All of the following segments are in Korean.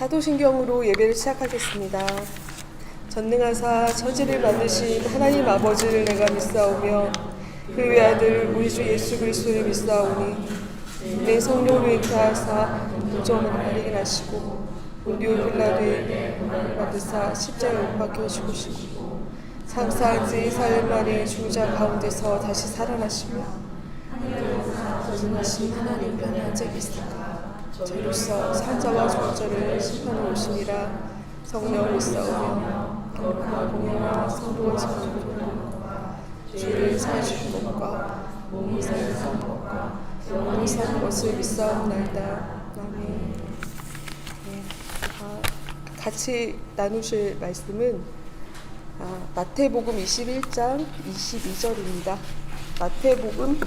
사도신경으로 예배를 시작하겠습니다. 전능하사 천지를 만드신 하나님 아버지를 내가 믿사오며 그 외아들 우리 주 예수 그리스도를 믿사오니 내 성령으로 잉태하사 동정을 가리게 하시고 본디오 빌라도의 받으사 십자가에 못 박혀 죽으시고 장사한 지 4일 만에 죽은 자 가운데서 다시 살아나시며 거듭나신 하나님 편에 앉아 계시다. 저희로서 산자와 존재를 심판해 오시니라. 성령을 믿사오며 거룩한 공예와 성도의 성도를 주를 사주신 것과 몸이 살아난 것과 영원히 사는 것을 믿사옵나이다. 아멘. 같이 나누실 말씀은 마태복음 21장 22절입니다. 마태복음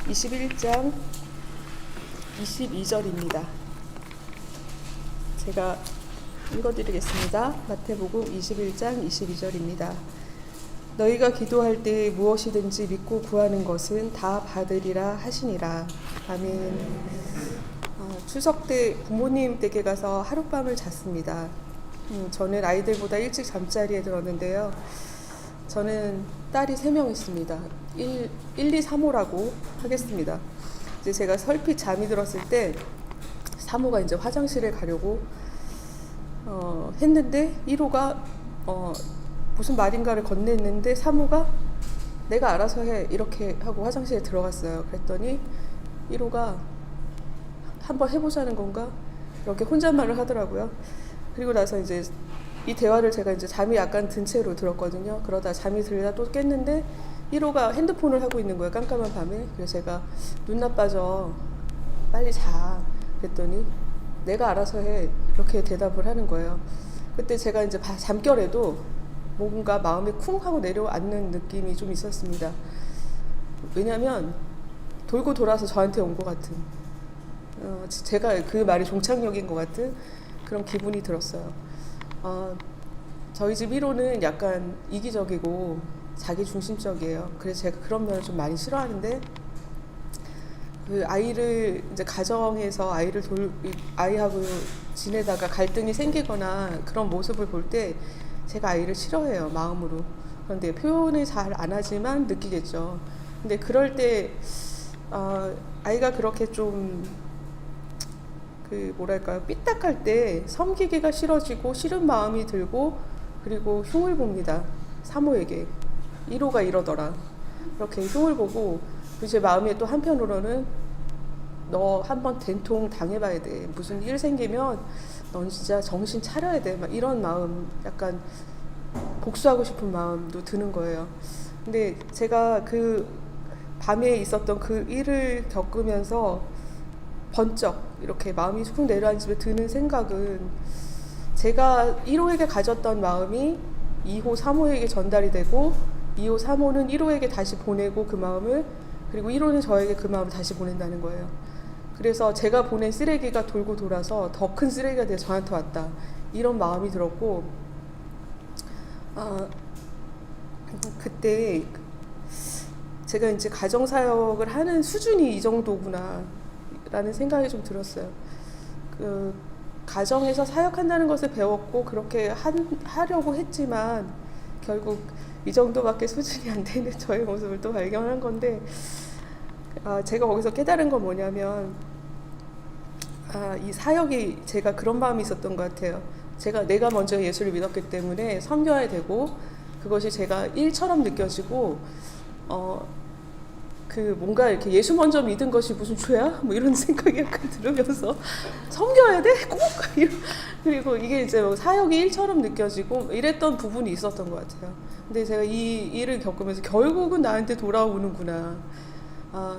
21장 22절입니다. 제가 읽어드리겠습니다. 마태복음 21장 22절입니다. 너희가 기도할 때 무엇이든지 믿고 구하는 것은 다 받으리라 하시니라. 아멘. 추석 때 부모님 댁에 가서 하룻밤을 잤습니다. 저는 아이들보다 일찍 잠자리에 들었는데요. 저는 딸이 3명 있습니다. 1, 2, 3호라고 하겠습니다. 이제 제가 설핏 잠이 들었을 때 3호가 이제 화장실에 가려고 했는데 1호가 무슨 말인가를 건넸는데 3호가 내가 알아서 해 이렇게 하고 화장실에 들어갔어요. 그랬더니 1호가 한번 해보자는 건가? 이렇게 혼잣말을 하더라고요. 그리고 나서 이제 이 대화를 제가 이제 잠이 약간 든 채로 들었거든요. 그러다 잠이 들다 또 깼는데 1호가 핸드폰을 하고 있는 거예요. 깜깜한 밤에. 그래서 제가 눈 나빠져 빨리 자 그랬더니 내가 알아서 해 이렇게 대답을 하는 거예요. 그때 제가 이제 잠결에도 뭔가 마음이 쿵 하고 내려앉는 느낌이 좀 있었습니다. 왜냐면 돌고 돌아서 저한테 온 것 같은 제가 그 말이 종착역인 것 같은 그런 기분이 들었어요. 저희 집 1호는 약간 이기적이고 자기 중심적이에요. 그래서 제가 그런 면을 좀 많이 싫어하는데 그 아이를 이제 가정에서 아이하고 지내다가 갈등이 생기거나 그런 모습을 볼 때 제가 아이를 싫어해요, 마음으로. 그런데 표현을 잘 안 하지만 느끼겠죠. 근데 그럴 때 아이가 그렇게 좀 뭐랄까요, 삐딱할 때 섬기기가 싫어지고 싫은 마음이 들고 그리고 흉을 봅니다. 3호에게 1호가 이러더라 이렇게 흉을 보고 제 마음에 또 한편으로는 너 한번 된통 당해봐야 돼. 무슨 일 생기면 넌 진짜 정신 차려야 돼. 막 이런 마음, 약간 복수하고 싶은 마음도 드는 거예요. 근데 제가 그 밤에 있었던 그 일을 겪으면서 번쩍 이렇게 마음이 훅 내려앉으며 드는 생각은 제가 1호에게 가졌던 마음이 2호, 3호에게 전달이 되고 2호, 3호는 1호에게 다시 보내고 그 마음을, 그리고 1호는 저에게 그 마음을 다시 보낸다는 거예요. 그래서 제가 보낸 쓰레기가 돌고 돌아서 더 큰 쓰레기가 돼서 저한테 왔다. 이런 마음이 들었고 그때 제가 이제 가정사역을 하는 수준이 이 정도구나 라는 생각이 좀 들었어요. 가정에서 사역한다는 것을 배웠고 그렇게 하려고 했지만 결국 이 정도밖에 수준이 안 되는 저의 모습을 또 발견한 건데 제가 거기서 깨달은 건 뭐냐면 이 사역이 제가 그런 마음이 있었던 것 같아요. 내가 먼저 예수를 믿었기 때문에 섬겨야 되고 그것이 제가 일처럼 느껴지고 뭔가 이렇게 예수 먼저 믿은 것이 무슨 죄야? 뭐 이런 생각이 약간 들으면서 섬겨야 돼? 꼭? 그리고 이게 이제 사역이 일처럼 느껴지고 이랬던 부분이 있었던 것 같아요. 근데 제가 이 일을 겪으면서 결국은 나한테 돌아오는구나.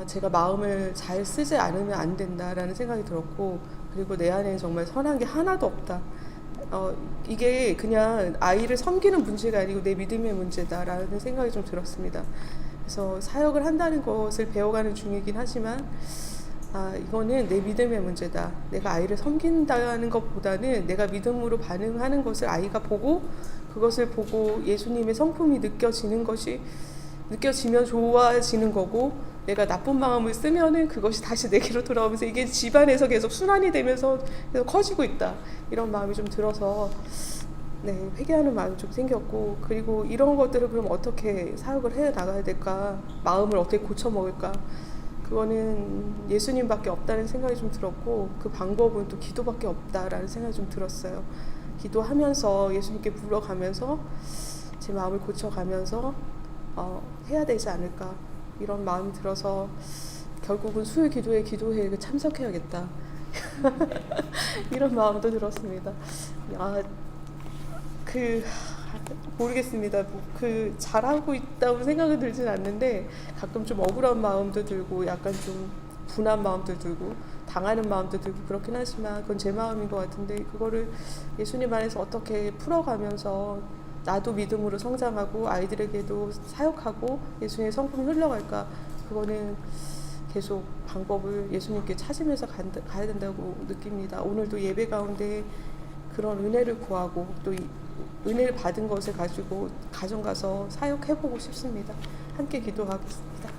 제가 마음을 잘 쓰지 않으면 안 된다라는 생각이 들었고, 그리고 내 안에 정말 선한 게 하나도 없다. 이게 그냥 아이를 섬기는 문제가 아니고 내 믿음의 문제다라는 생각이 좀 들었습니다. 그래서 사역을 한다는 것을 배워가는 중이긴 하지만 이거는 내 믿음의 문제다. 내가 아이를 섬긴다는 것보다는 내가 믿음으로 반응하는 것을 아이가 보고 그것을 보고 예수님의 성품이 느껴지면 좋아지는 거고 내가 나쁜 마음을 쓰면은 그것이 다시 내게로 돌아오면서 이게 집안에서 계속 순환이 되면서 계속 커지고 있다. 이런 마음이 좀 들어서 네, 회개하는 마음이 좀 생겼고, 그리고 이런 것들을 그럼 어떻게 사역을 해 나가야 될까? 마음을 어떻게 고쳐 먹을까? 그거는 예수님밖에 없다는 생각이 좀 들었고, 그 방법은 또 기도밖에 없다라는 생각이 좀 들었어요. 기도하면서 예수님께 불러가면서 제 마음을 고쳐가면서 해야 되지 않을까, 이런 마음이 들어서 결국은 수요 기도회 기도회에 참석해야겠다 이런 마음도 들었습니다. 모르겠습니다. 잘하고 있다고 생각은 들진 않는데 가끔 좀 억울한 마음도 들고 약간 좀 분한 마음도 들고 당하는 마음도 들고 그렇긴 하지만 그건 제 마음인 것 같은데, 그거를 예수님 안에서 어떻게 풀어가면서 나도 믿음으로 성장하고 아이들에게도 사역하고 예수님의 성품이 흘러갈까, 그거는 계속 방법을 예수님께 찾으면서 가야 된다고 느낍니다. 오늘도 예배 가운데 그런 은혜를 구하고 또 은혜를 받은 것을 가지고 가정 가서 사역해보고 싶습니다. 함께 기도하겠습니다.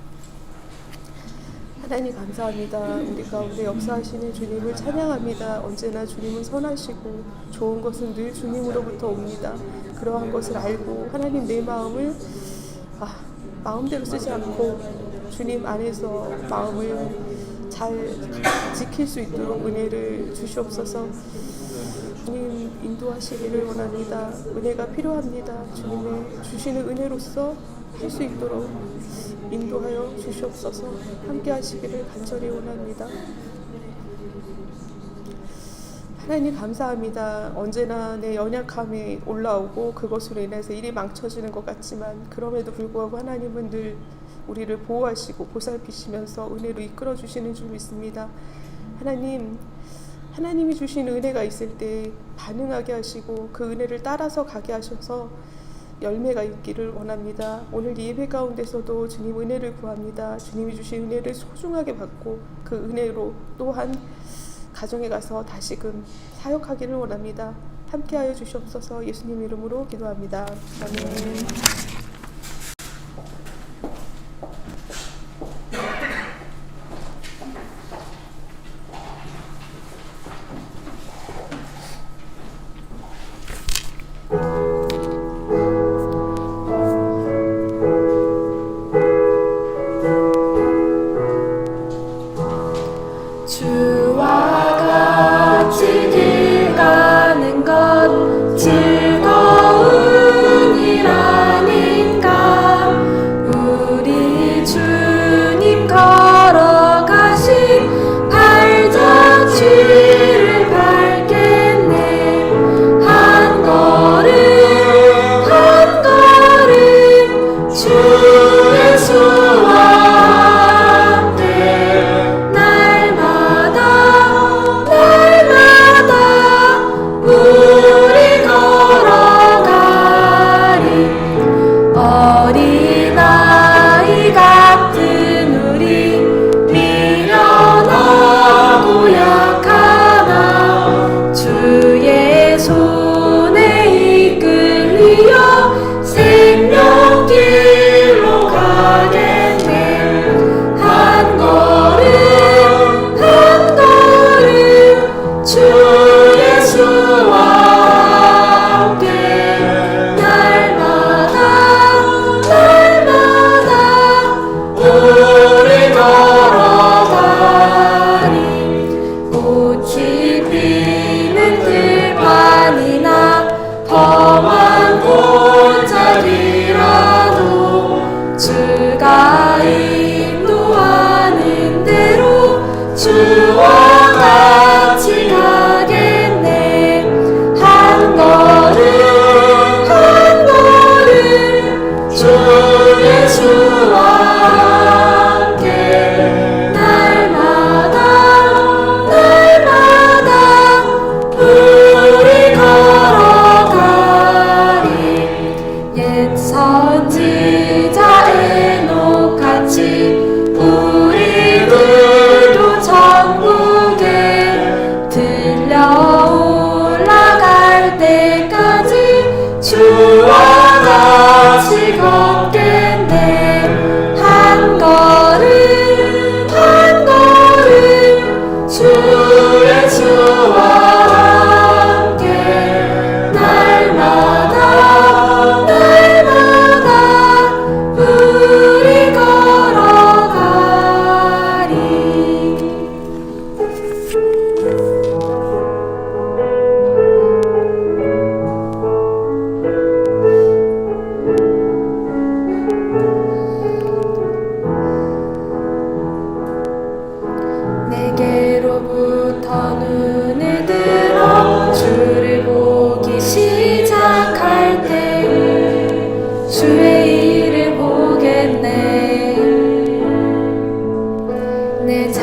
하나님 감사합니다. 우리 가운데 역사하시는 주님을 찬양합니다. 언제나 주님은 선하시고 좋은 것은 늘 주님으로부터 옵니다. 그러한 것을 알고 하나님 내 마음을 마음대로 쓰지 않고 주님 안에서 마음을 잘 지킬 수 있도록 은혜를 주시옵소서. 주님 인도하시기를 원합니다. 은혜가 필요합니다. 주님의 주시는 은혜로서 할 수 있도록 인도하여 주시옵소서. 함께 하시기를 간절히 원합니다. 하나님 감사합니다. 언제나 내 연약함이 올라오고 그것으로 인해서 일이 망쳐지는 것 같지만 그럼에도 불구하고 하나님은 늘 우리를 보호하시고 보살피시면서 은혜로 이끌어 주시는 줄 믿습니다. 하나님이 주신 은혜가 있을 때 반응하게 하시고 그 은혜를 따라서 가게 하셔서 열매가 있기를 원합니다. 오늘 예배 가운데서도 주님 은혜를 구합니다. 주님이 주신 은혜를 소중하게 받고 그 은혜로 또한 가정에 가서 다시금 사역하기를 원합니다. 함께하여 주시옵소서. 예수님 이름으로 기도합니다. 아멘. 즐거운 일하니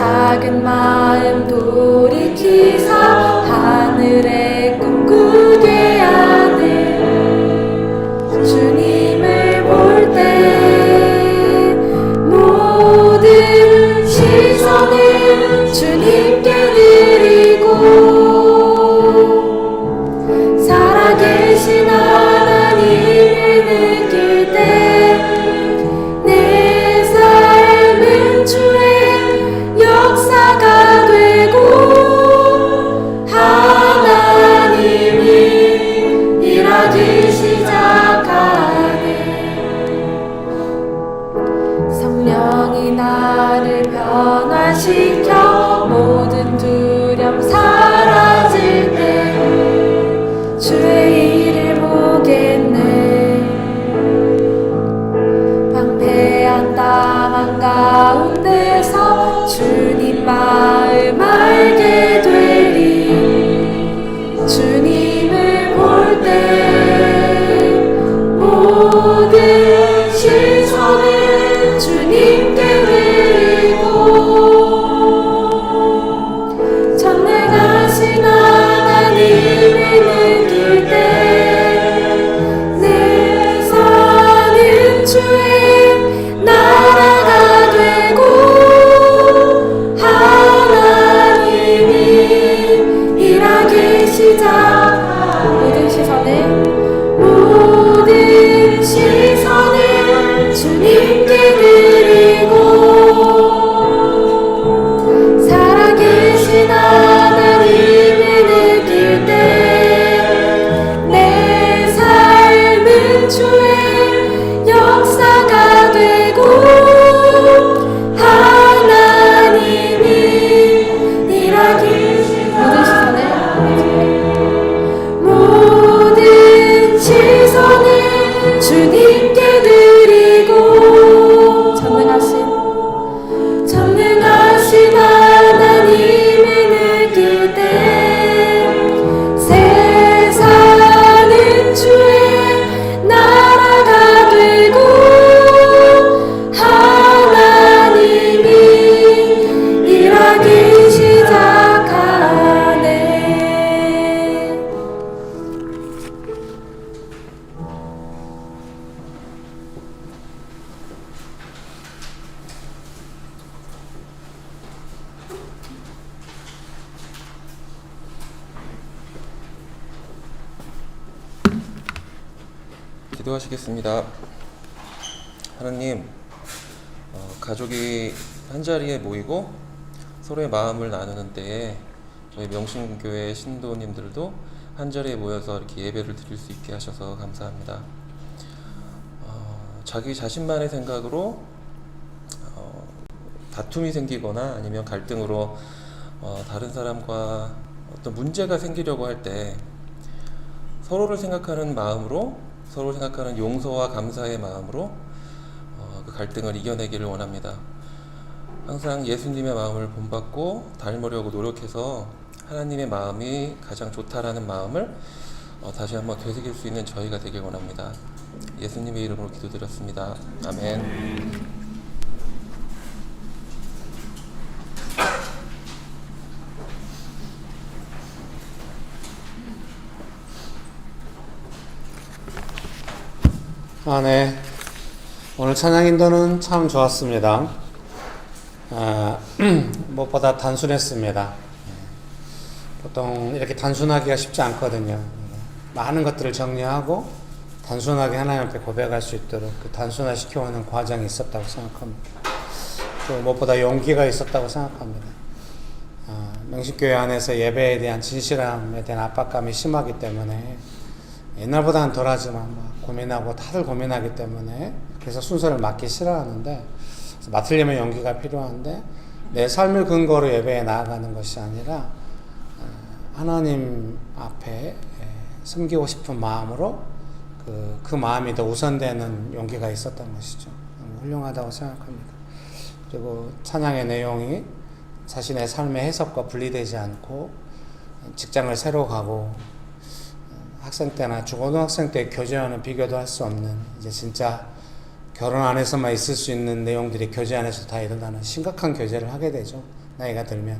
작은 마음 돌이키사 하늘의 꿈꾸게 하네. 주님을 볼 때 모든 시선을 주님께 드리고 살아계신 하나님을 느낄 때 내 삶은 주의 역사가 되고 하나님이 일하기 시작하네. 성령이 나를 변화시켜 모든 두려움 사라질 때 주의 일을 보겠네. 방패한 땅 한가운데서 주님 마음 알게 되리. 주님을 볼 때 모든 시선을 주님께 드리고 전능하신 하나님을 느낄 때 내 사는 주의 나라가 되고 하나님이 일하기 시작. 모든 시선을 주님께 드리고 살아계신 하나님을 느낄 때 내 삶은 주의 역사가 되고 하나님이 일하기 모든 시선을 주님께 드리고 전능하신 하나님을 느낄 때 세상은 주의 나라가 되고 하나님이 일하기 시작하네. 기도하시겠습니다. 하나님, 가족이 한자리에 모이고 서로의 마음을 나누는 때에 저희 명신교회 신도님들도 한자리에 모여서 이렇게 예배를 드릴 수 있게 하셔서 감사합니다. 자기 자신만의 생각으로 다툼이 생기거나 아니면 갈등으로 다른 사람과 어떤 문제가 생기려고 할 때 서로를 생각하는 마음으로, 서로를 생각하는 용서와 감사의 마음으로 그 갈등을 이겨내기를 원합니다. 항상 예수님의 마음을 본받고 닮으려고 노력해서 하나님의 마음이 가장 좋다라는 마음을 다시 한번 되새길 수 있는 저희가 되길 원합니다. 예수님의 이름으로 기도드렸습니다. 아멘. 네. 오늘 찬양 인도는 참 좋았습니다. 무엇보다 단순했습니다. 보통 이렇게 단순하기가 쉽지 않거든요. 많은 것들을 정리하고 단순하게 하나님 앞에 고백할 수 있도록 그 단순화시켜오는 과정이 있었다고 생각합니다. 또 무엇보다 용기가 있었다고 생각합니다. 명식교회 안에서 예배에 대한 진실함에 대한 압박감이 심하기 때문에 옛날보다는 덜하지만 고민하고 다들 고민하기 때문에 그래서 순서를 맡기 싫어하는데 맡으려면 용기가 필요한데 내 삶을 근거로 예배에 나아가는 것이 아니라 하나님 앞에 섬기고 싶은 마음으로 그 마음이 더 우선되는 용기가 있었던 것이죠. 너무 훌륭하다고 생각합니다. 그리고 찬양의 내용이 자신의 삶의 해석과 분리되지 않고 직장을 새로 가고 학생 때나 중고등학생 때 교제와는 비교도 할 수 없는 이제 진짜 결혼 안에서만 있을 수 있는 내용들이 교제 안에서 다 일어나는 심각한 교제를 하게 되죠. 나이가 들면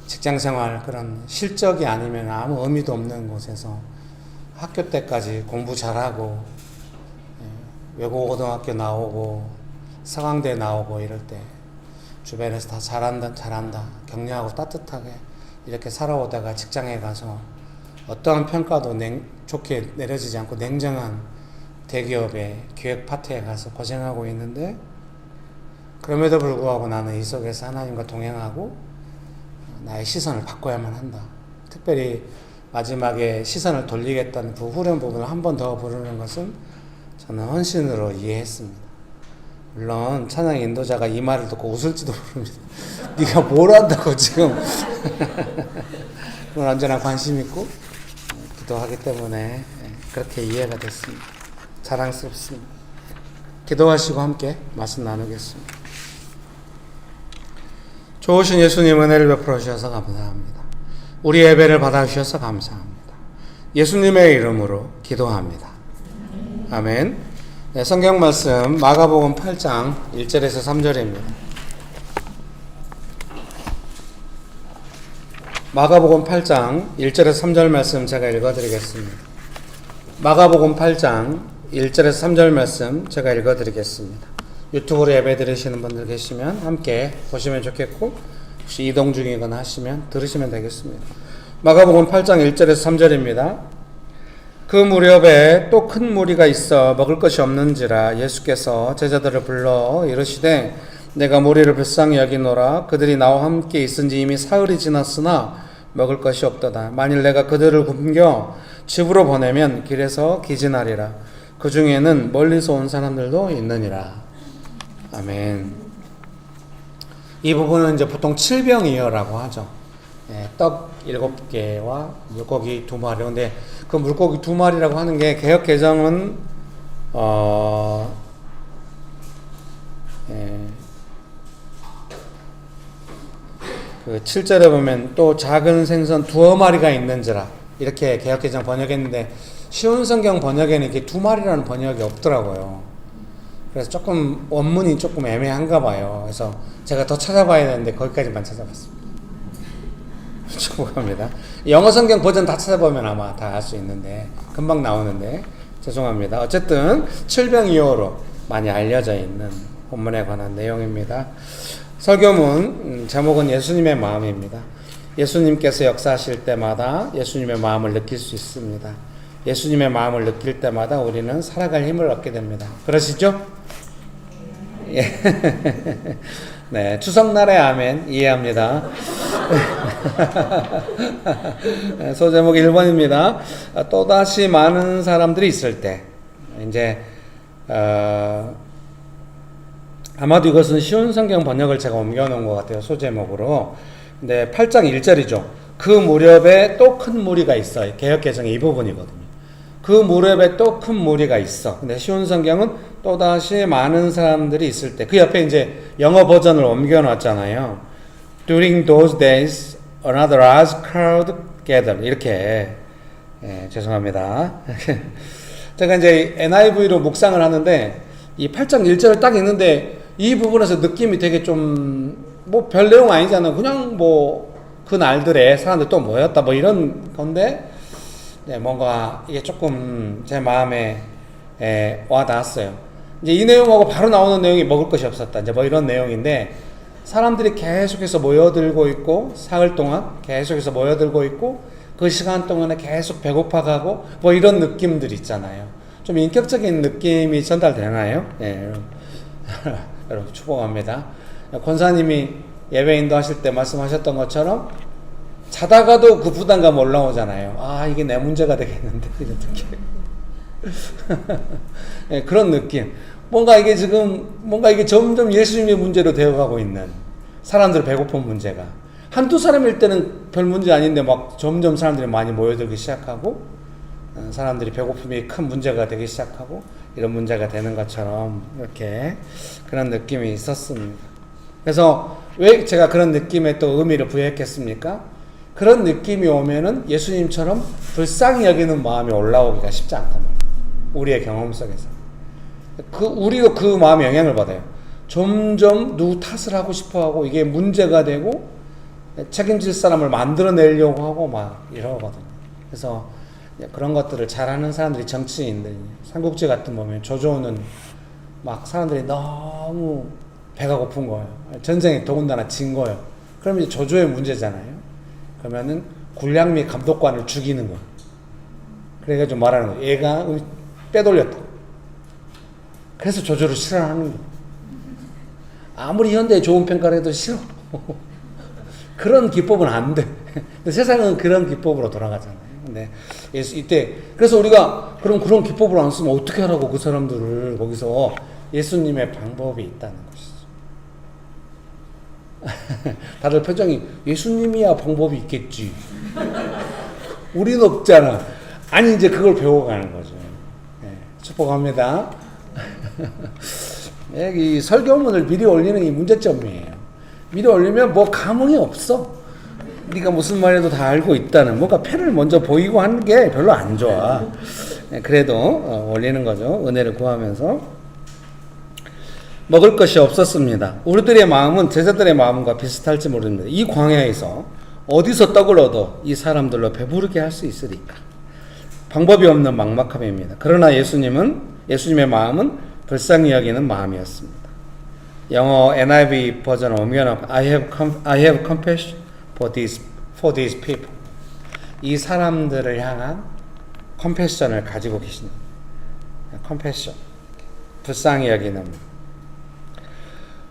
직장생활 그런 실적이 아니면 아무 의미도 없는 곳에서 학교 때까지 공부 잘하고 외국 고등학교 나오고 서강대 나오고 이럴 때 주변에서 다 잘한다 격려하고 따뜻하게 이렇게 살아오다가 직장에 가서 어떠한 평가도 좋게 내려지지 않고 냉정한 대기업의 기획 파트에 가서 고생하고 있는데, 그럼에도 불구하고 나는 이 속에서 하나님과 동행하고 나의 시선을 바꿔야만 한다. 특별히 마지막에 시선을 돌리겠다는 그 후렴 부분을 한 번 더 부르는 것은 저는 헌신으로 이해했습니다. 물론 찬양 인도자가 이 말을 듣고 웃을지도 모릅니다. 네가 뭘 한다고 지금. 그건 언제나 관심 있고 기도하기 때문에 그렇게 이해가 됐습니다. 자랑스럽습니다. 기도하시고 함께 말씀 나누겠습니다. 좋으신 예수님 은혜를 베풀어 주셔서 감사합니다. 우리 예배를 받아주셔서 감사합니다. 예수님의 이름으로 기도합니다. 아멘. 네, 성경 말씀 마가복음 8장 1절에서 3절입니다. 마가복음 8장 1절에서 3절 말씀 제가 읽어드리겠습니다. 마가복음 8장 1절에서 3절 말씀 제가 읽어드리겠습니다. 유튜브로 예배 들으시는 분들 계시면 함께 보시면 좋겠고, 혹시 이동 중이거나 하시면 들으시면 되겠습니다. 마가복음 8장 1절에서 3절입니다. 그 무렵에 또 큰 무리가 있어 먹을 것이 없는지라 예수께서 제자들을 불러 이르시되 내가 무리를 불쌍히 여기노라. 그들이 나와 함께 있은지 이미 사흘이 지났으나 먹을 것이 없도다. 만일 내가 그들을 굶겨 집으로 보내면 길에서 기진하리라. 그 중에는 멀리서 온 사람들도 있느니라. 아멘. 이 부분은 이제 보통 칠병이어라고 하죠. 떡 7개와 물고기 2마리. 근데 그 물고기 2마리라고 하는 게 개역 개정은 그 7절에 보면 또 작은 생선 2마리가 있는지라 이렇게 개역 개정 번역했는데, 쉬운 성경 번역에는 이게 2마리라는 번역이 없더라고요. 그래서 조금 원문이 조금 애매한가 봐요. 그래서 제가 더 찾아봐야 되는데 거기까지만 찾아봤습니다. 축복합니다. 영어 성경 버전 다 찾아보면 아마 다 알 수 있는데 금방 나오는데 죄송합니다. 어쨌든 칠병이어로 많이 알려져 있는 본문에 관한 내용입니다. 설교문 제목은 예수님의 마음입니다. 예수님께서 역사하실 때마다 예수님의 마음을 느낄 수 있습니다. 예수님의 마음을 느낄 때마다 우리는 살아갈 힘을 얻게 됩니다. 그러시죠? 예. 네, 추석날에 아멘 이해합니다. 소제목 1번입니다. 또다시 많은 사람들이 있을 때. 이제 아마도 이것은 쉬운 성경 번역을 제가 옮겨놓은 것 같아요. 소제목으로. 근데 8장 1절이죠. 그 무렵에 또 큰 무리가 있어. 개역개정의 이 부분이거든요. 그 무렵에 또 큰 무리가 있어. 근데 쉬운 성경은 또다시 많은 사람들이 있을 때. 그 옆에 이제 영어 버전을 옮겨놨잖아요. During those days, another large crowd gathered. 이렇게. 죄송합니다. 제가 이제 NIV로 묵상을 하는데 이 8장 1절을 딱 읽는데 이 부분에서 느낌이 되게 좀 뭐 별 내용 아니잖아요. 그냥 뭐 그 날들에 사람들 또 모였다 뭐 이런 건데, 네, 뭔가 이게 조금 제 마음에 와 닿았어요. 이제 이 내용하고 바로 나오는 내용이 먹을 것이 없었다. 이제 뭐 이런 내용인데, 사람들이 계속해서 모여들고 있고 사흘 동안 계속해서 모여들고 있고 그 시간 동안에 계속 배고파가고 뭐 이런 느낌들 있잖아요. 좀 인격적인 느낌이 전달되나요? 네, 여러분 축복합니다. 권사님이 예배 인도하실 때 말씀하셨던 것처럼 자다가도 그 부담감 올라오잖아요. 아, 이게 내 문제가 되겠는데 이런 느낌. 네, 그런 느낌. 뭔가 이게 점점 예수님의 문제로 되어가고 있는, 사람들 배고픈 문제가 한두 사람일 때는 별 문제 아닌데 막 점점 사람들이 많이 모여들기 시작하고 사람들이 배고픔이 큰 문제가 되기 시작하고 이런 문제가 되는 것처럼 이렇게 그런 느낌이 있었습니다. 그래서 왜 제가 그런 느낌에 또 의미를 부여했겠습니까? 그런 느낌이 오면은 예수님처럼 불쌍히 여기는 마음이 올라오기가 쉽지 않단 말이에요. 우리의 경험 속에서. 우리도 그 마음에 영향을 받아요. 점점 누구 탓을 하고 싶어 하고 이게 문제가 되고 책임질 사람을 만들어내려고 하고 막 이러거든요. 그래서 그런 것들을 잘하는 사람들이 정치인들, 삼국지 같은 보면 조조는 막 사람들이 너무 배가 고픈 거예요. 전쟁에 더군다나 진 거예요. 그러면 이제 조조의 문제잖아요. 그러면은 군량 및 감독관을 죽이는 거예요. 그래가지고 말하는 거예요. 얘가 빼돌렸다. 그래서 조조를 싫어하는 거예요. 아무리 현대에 좋은 평가를 해도 싫어. 그런 기법은 안 돼. 근데 세상은 그런 기법으로 돌아가잖아요. 근데 이때 그래서 우리가 그런 기법을 안 쓰면 어떻게 하라고 그 사람들을 거기서 예수님의 방법이 있다는 것이죠. 다들 표정이 예수님이야 방법이 있겠지. 우리는 없잖아. 아니 이제 그걸 배워가는 거죠. 네, 축복합니다. 이 설교문을 미리 올리는 이 문제점이에요. 미리 올리면 뭐 감흥이 없어. 네가 무슨 말해도 다 알고 있다는 뭔가 패를 먼저 보이고 하는 게 별로 안 좋아. 그래도 올리는 거죠. 은혜를 구하면서. 먹을 것이 없었습니다. 우리들의 마음은 제자들의 마음과 비슷할지 모릅니다. 이 광야에서 어디서 떡을 얻어 이 사람들로 배부르게 할 수 있으리까? 방법이 없는 막막함입니다. 그러나 예수님의 마음은 불쌍히 여기는 마음이었습니다. 영어 NIV 버전을 오면 I have compassion for these people. 이 사람들을 향한 컴패션을 가지고 계십니다. 컴패션. 불쌍히 여기는.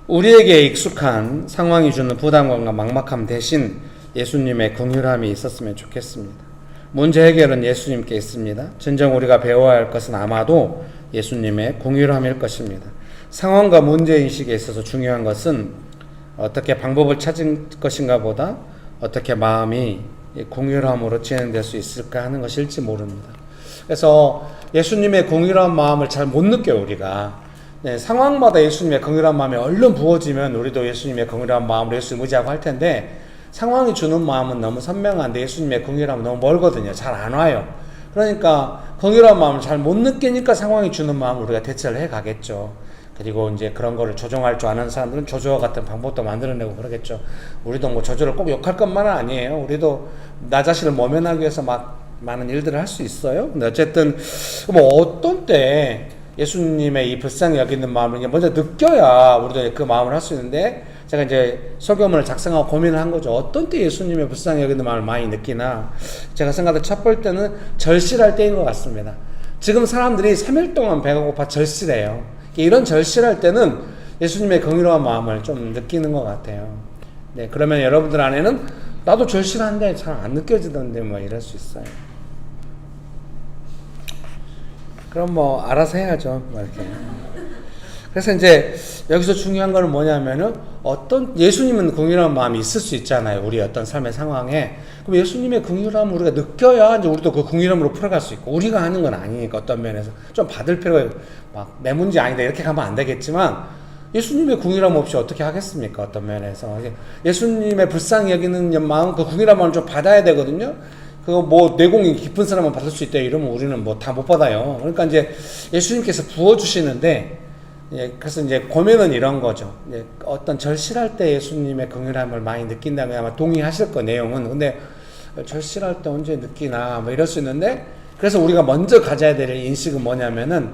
우리에게 익숙한 상황이 주는 부담감과 막막함 대신 예수님의 긍휼함이 있었으면 좋겠습니다. 문제 해결은 예수님께 있습니다. 진정 우리가 배워야 할 것은 아마도 예수님의 긍휼함일 것입니다. 상황과 문제인식에 있어서 중요한 것은 어떻게 방법을 찾은 것인가 보다 어떻게 마음이 긍휼함으로 진행될 수 있을까 하는 것일지 모릅니다. 그래서 예수님의 긍휼한 마음을 잘 못 느껴요, 우리가. 네, 상황마다 예수님의 긍휼한 마음이 얼른 부어지면 우리도 예수님의 긍휼한 마음으로 예수님을 의지하고 할 텐데 상황이 주는 마음은 너무 선명한데 예수님의 긍휼함은 너무 멀거든요. 잘 안 와요. 그러니까 긍휼한 마음을 잘 못 느끼니까 상황이 주는 마음을 우리가 대처를 해 가겠죠. 그리고 이제 그런 거를 조정할 줄 아는 사람들은 조조와 같은 방법도 만들어내고 그러겠죠. 우리도 뭐 조조를 꼭 욕할 것만은 아니에요. 우리도 나 자신을 모면하기 위해서 막 많은 일들을 할 수 있어요. 근데 어쨌든 뭐 어떤 때 예수님의 이 불쌍히 여기는 마음을 먼저 느껴야 우리도 그 마음을 할 수 있는데 제가 이제 설교문을 작성하고 고민을 한 거죠. 어떤 때 예수님의 불쌍히 여기는 마음을 많이 느끼나. 제가 생각할 첫 볼 때는 절실할 때인 것 같습니다. 지금 사람들이 3일 동안 배가 고파 절실해요. 이런 절실할 때는 예수님의 긍휼한 마음을 좀 느끼는 것 같아요. 네, 그러면 여러분들 안에는 나도 절실한데 잘 안 느껴지던데 뭐 이럴 수 있어요. 그럼 뭐 알아서 해야죠. 뭐 이렇게. 그래서 이제 여기서 중요한 거는 뭐냐면은 어떤 예수님은 긍휼한 마음이 있을 수 있잖아요. 우리 어떤 삶의 상황에. 그럼 예수님의 긍휼함을 우리가 느껴야 이제 우리도 그 긍휼함으로 풀어갈 수 있고 우리가 하는 건 아니니까 어떤 면에서 좀 받을 필요가 막 내 문제 아니다 이렇게 가면 안 되겠지만 예수님의 긍휼함 없이 어떻게 하겠습니까? 어떤 면에서 예수님의 불쌍히 여기는 마음 그 긍휼한 마음을 좀 받아야 되거든요. 그거 뭐 내공이 깊은 사람은 받을 수 있다 이러면 우리는 뭐 다 못 받아요. 그러니까 이제 예수님께서 부어주시는데 그래서 이제 고민은 이런 거죠. 어떤 절실할 때 예수님의 긍휼함을 많이 느낀다면 아마 동의하실 거 내용은. 근데 절실할 때 언제 느끼나 뭐 이럴 수 있는데 그래서 우리가 먼저 가져야 될 인식은 뭐냐면은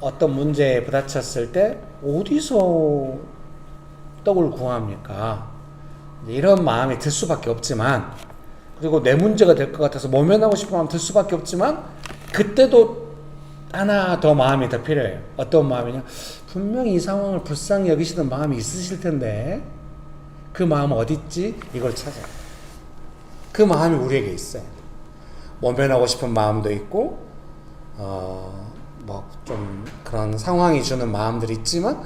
어떤 문제에 부딪혔을 때 어디서 떡을 구합니까? 이런 마음이 들 수밖에 없지만 그리고 내 문제가 될 것 같아서 모면하고 싶은 마음 들 수밖에 없지만 그때도 하나 더 마음이 더 필요해요. 어떤 마음이냐? 분명히 이 상황을 불쌍히 여기시는 마음이 있으실 텐데 그 마음은 어디 있지? 이걸 찾아요. 그 마음이 우리에게 있어요. 모면하고 싶은 마음도 있고 뭐 좀 그런 상황이 주는 마음들이 있지만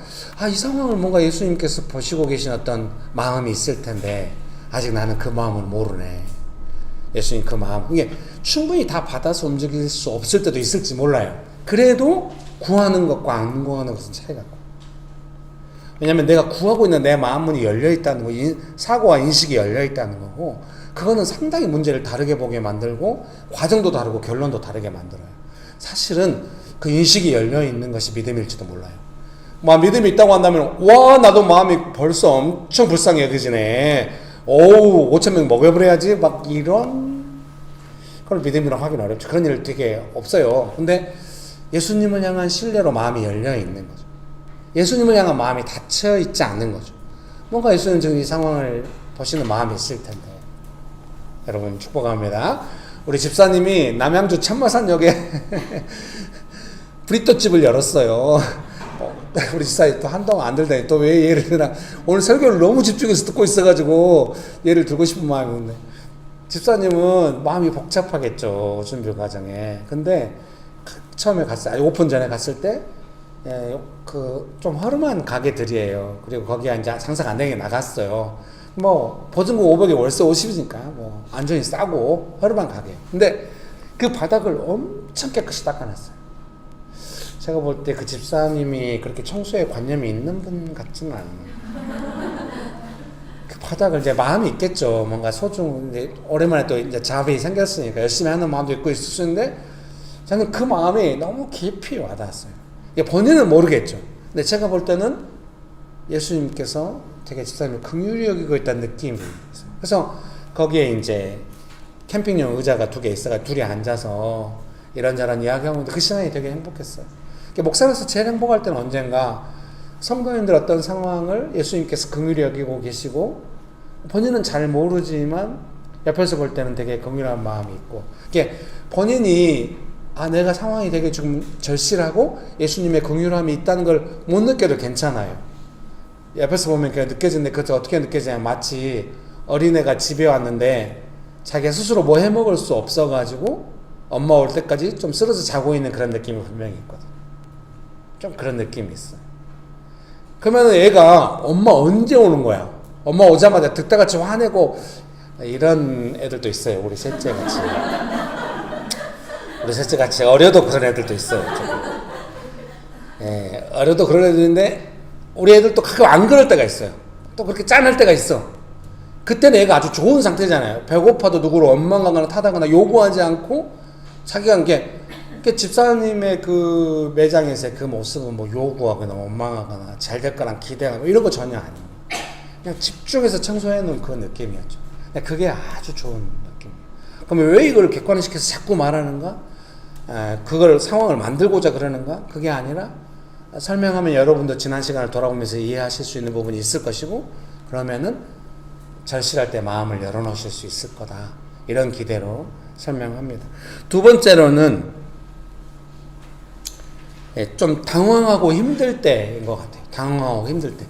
이 상황을 뭔가 예수님께서 보시고 계신 어떤 마음이 있을 텐데 아직 나는 그 마음을 모르네. 예수님 그 마음 이게 충분히 다 받아서 움직일 수 없을 때도 있을지 몰라요. 그래도 구하는 것과 안 구하는 것은 차이가 있고 왜냐하면 내가 구하고 있는 내 마음문이 열려있다는 거 사고와 인식이 열려있다는 거고 그거는 상당히 문제를 다르게 보게 만들고 과정도 다르고 결론도 다르게 만들어요. 사실은 그 인식이 열려있는 것이 믿음일지도 몰라요. 막 믿음이 있다고 한다면 와 나도 마음이 벌써 엄청 불쌍히 여겨지네. 오우 5,000명 먹여버려야지 막 이런 그걸 믿음이라고 하기는 어렵죠. 그런 일 되게 없어요. 근데 예수님을 향한 신뢰로 마음이 열려 있는 거죠. 예수님을 향한 마음이 닫혀 있지 않는 거죠. 뭔가 예수님 지금 이 상황을 보시는 마음이 있을 텐데 여러분 축복합니다. 우리 집사님이 남양주 참마산역에 브리또집을 열었어요. 우리 집사님 또 한동안 안 들다니 또 왜 얘를 드나 오늘 설교를 너무 집중해서 듣고 있어가지고 얘를 들고 싶은 마음이 있는데 집사님은 마음이 복잡하겠죠. 준비 과정에. 근데 처음에 갔어요. 오픈 전에 갔을 때 그 좀 허름한 가게들이에요. 그리고 거기에 이제 장사가 안 되게 나갔어요. 뭐 보증금 500에 월세 50이니까 뭐 안전이 싸고 허름한 가게. 근데 그 바닥을 엄청 깨끗이 닦아놨어요. 제가 볼 때 그 집사님이 그렇게 청소에 관념이 있는 분 같지는 않아요. 그 바닥을 이제 마음이 있겠죠. 뭔가 소중, 오랜만에 또 이제 자업이 생겼으니까 열심히 하는 마음도 있고 있을 수 있는데 저는 그 마음이 너무 깊이 와닿았어요. 본인은 모르겠죠. 근데 제가 볼 때는 예수님께서 되게 집사님을 긍휼히 여기고 있다는 느낌이 있어요. 그래서 거기에 이제 캠핑용 의자가 2개 있어가 둘이 앉아서 이런저런 이야기하고 있는데 그 시간이 되게 행복했어요. 목사로서 제일 행복할 때는 언젠가 성도님들 어떤 상황을 예수님께서 긍휼히 여기고 계시고 본인은 잘 모르지만 옆에서 볼 때는 되게 긍휼한 마음이 있고 본인이 내가 상황이 되게 좀 절실하고 예수님의 긍휼함이 있다는 걸 못 느껴도 괜찮아요. 옆에서 보면 그게 느껴지는데 그것도 어떻게 느껴지냐 마치 어린애가 집에 왔는데 자기가 스스로 뭐 해먹을 수 없어가지고 엄마 올 때까지 좀 쓰러져 자고 있는 그런 느낌이 분명히 있거든. 좀 그런 느낌이 있어요. 그러면 애가 엄마 언제 오는 거야? 엄마 오자마자 득다같이 화내고 이런 애들도 있어요. 우리 셋째 같이. 우리 셋째 같이 어려도 그런 애들도 있어요. 예, 어려도 그런 애들인데 우리 애들 또 가끔 안 그럴 때가 있어요. 또 그렇게 짠할 때가 있어. 그때는 애가 아주 좋은 상태잖아요. 배고파도 누구를 원망하거나 타다거나 요구하지 않고 자기가 이게 집사님의 그 매장에서의 그 모습은 뭐 요구하거나 원망하거나 잘 될 거랑 기대하고 이런 거 전혀 아니에요. 그냥 집중해서 청소해 놓은 그 느낌이었죠. 그게 아주 좋은 느낌이에요. 그러면 왜 이걸 객관화시켜서 자꾸 말하는가? 그걸 상황을 만들고자 그러는가? 그게 아니라 설명하면 여러분도 지난 시간을 돌아보면서 이해하실 수 있는 부분이 있을 것이고 그러면은 절실할 때 마음을 열어놓으실 수 있을 거다. 이런 기대로 설명합니다. 두 번째로는 좀 당황하고 힘들 때인 것 같아요. 당황하고 힘들 때.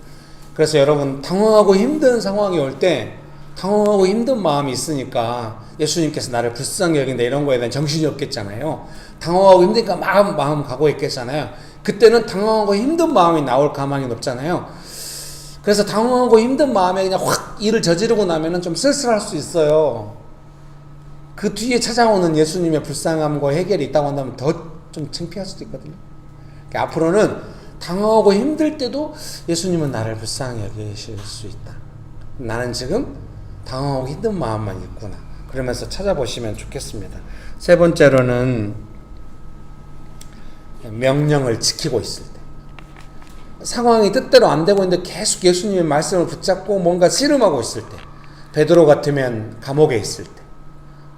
그래서 여러분 당황하고 힘든 상황이 올 때 당황하고 힘든 마음이 있으니까 예수님께서 나를 불쌍히 여긴다 이런 거에 대한 정신이 없겠잖아요. 당황하고 힘드니까 마음 가고 있겠잖아요. 그때는 당황하고 힘든 마음이 나올 가망이 높잖아요. 그래서 당황하고 힘든 마음에 그냥 확 일을 저지르고 나면은 좀 쓸쓸할 수 있어요. 그 뒤에 찾아오는 예수님의 불쌍함과 해결이 있다고 한다면 더 좀 창피할 수도 있거든요. 그러니까 앞으로는 당황하고 힘들 때도 예수님은 나를 불쌍히 여기실 수 있다. 나는 지금 당황하고 힘든 마음만 있구나. 그러면서 찾아보시면 좋겠습니다. 세 번째로는 명령을 지키고 있을 때. 상황이 뜻대로 안 되고 있는데 계속 예수님의 말씀을 붙잡고 뭔가 씨름하고 있을 때. 베드로 같으면 감옥에 있을 때.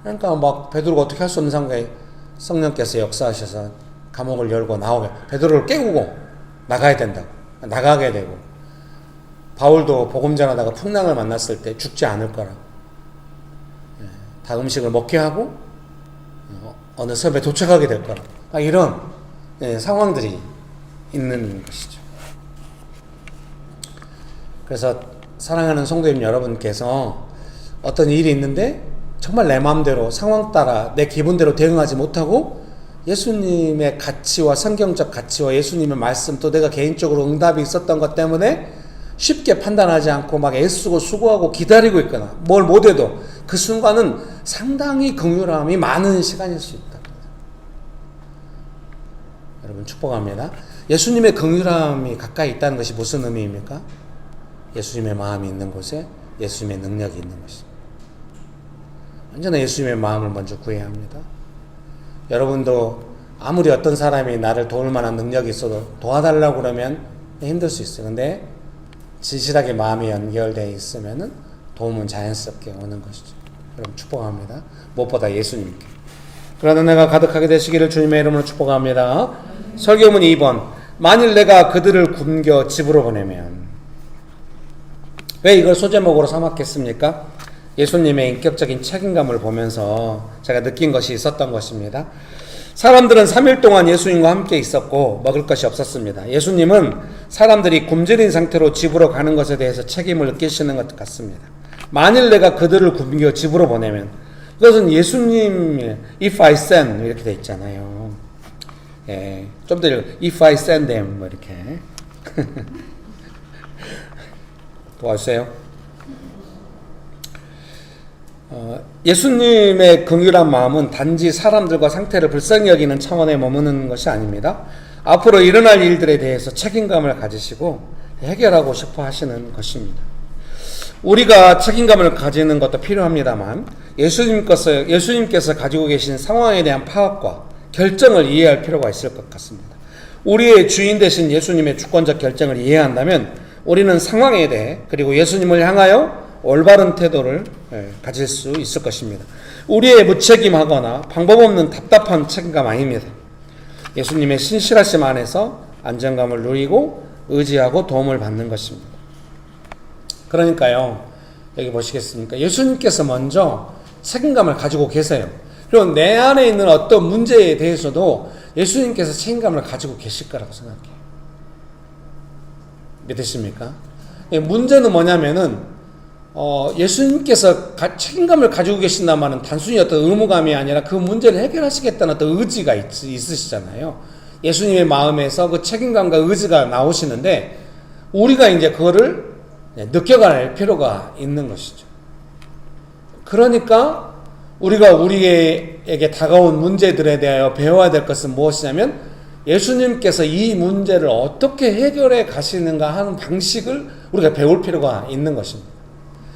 그러니까 막 베드로가 어떻게 할 수 없는 상황에 성령께서 역사하셔서 감옥을 열고 나오면 베드로를 깨우고 나가야 된다고. 나가게 되고. 바울도 복음 전하다가 풍랑을 만났을 때 죽지 않을 거라고. 다 음식을 먹게 하고 어느 섬에 도착하게 될 거라고. 이런 상황들이 있는 것이죠. 그래서 사랑하는 성도님 여러분께서 어떤 일이 있는데 정말 내 마음대로 상황 따라 내 기분대로 대응하지 못하고 예수님의 가치와 성경적 가치와 예수님의 말씀 또 내가 개인적으로 응답이 있었던 것 때문에 쉽게 판단하지 않고 막 애쓰고 수고하고 기다리고 있거나 뭘 못해도 그 순간은 상당히 긍휼함이 많은 시간일 수 있다. 여러분 축복합니다. 예수님의 긍휼함이 가까이 있다는 것이 무슨 의미입니까? 예수님의 마음이 있는 곳에 예수님의 능력이 있는 것입니다. 언제나 예수님의 마음을 먼저 구해야 합니다. 여러분도 아무리 어떤 사람이 나를 도울 만한 능력이 있어도 도와달라고 그러면 힘들 수 있어요. 근데 진실하게 마음이 연결되어 있으면은 도움은 자연스럽게 오는 것이죠. 여러분 축복합니다. 무엇보다 예수님께. 그러나 내가 가득하게 되시기를 주님의 이름으로 축복합니다. 설교문 2번. 만일 내가 그들을 굶겨 집으로 보내면. 왜 이걸 소제목으로 삼았겠습니까? 예수님의 인격적인 책임감을 보면서 제가 느낀 것이 있었던 것입니다. 사람들은 3일 동안 예수님과 함께 있었고 먹을 것이 없었습니다. 예수님은 사람들이 굶주린 상태로 집으로 가는 것에 대해서 책임을 느끼시는 것 같습니다. 만일 내가 그들을 굶겨 집으로 보내면, 이것은 예수님 if I send 이렇게 돼 있잖아요. 예, 좀 더 if I send them 뭐 이렇게 도와주세요. 예수님의 긍휼한 마음은 단지 사람들과 상태를 불쌍히 여기는 차원에 머무는 것이 아닙니다. 앞으로 일어날 일들에 대해서 책임감을 가지시고 해결하고 싶어 하시는 것입니다. 우리가 책임감을 가지는 것도 필요합니다만 예수님께서 가지고 계신 상황에 대한 파악과 결정을 이해할 필요가 있을 것 같습니다. 우리의 주인 되신 예수님의 주권적 결정을 이해한다면 우리는 상황에 대해 그리고 예수님을 향하여 올바른 태도를 가질 수 있을 것입니다. 우리의 무책임하거나 방법 없는 답답한 책임감 아닙니다. 예수님의 신실하심 안에서 안정감을 누리고 의지하고 도움을 받는 것입니다. 그러니까요, 여기 보시겠습니까? 예수님께서 먼저 책임감을 가지고 계세요. 그리고 내 안에 있는 어떤 문제에 대해서도 예수님께서 책임감을 가지고 계실 거라고 생각해요. 믿으십니까? 문제는 뭐냐면은 예수님께서 책임감을 가지고 계신다면 단순히 어떤 의무감이 아니라 그 문제를 해결하시겠다는 어떤 의지가 있으시잖아요. 예수님의 마음에서 그 책임감과 의지가 나오시는데 우리가 이제 그거를 느껴갈 필요가 있는 것이죠. 그러니까 우리가 우리에게 다가온 문제들에 대하여 배워야 될 것은 무엇이냐면 예수님께서 이 문제를 어떻게 해결해 가시는가 하는 방식을 우리가 배울 필요가 있는 것입니다.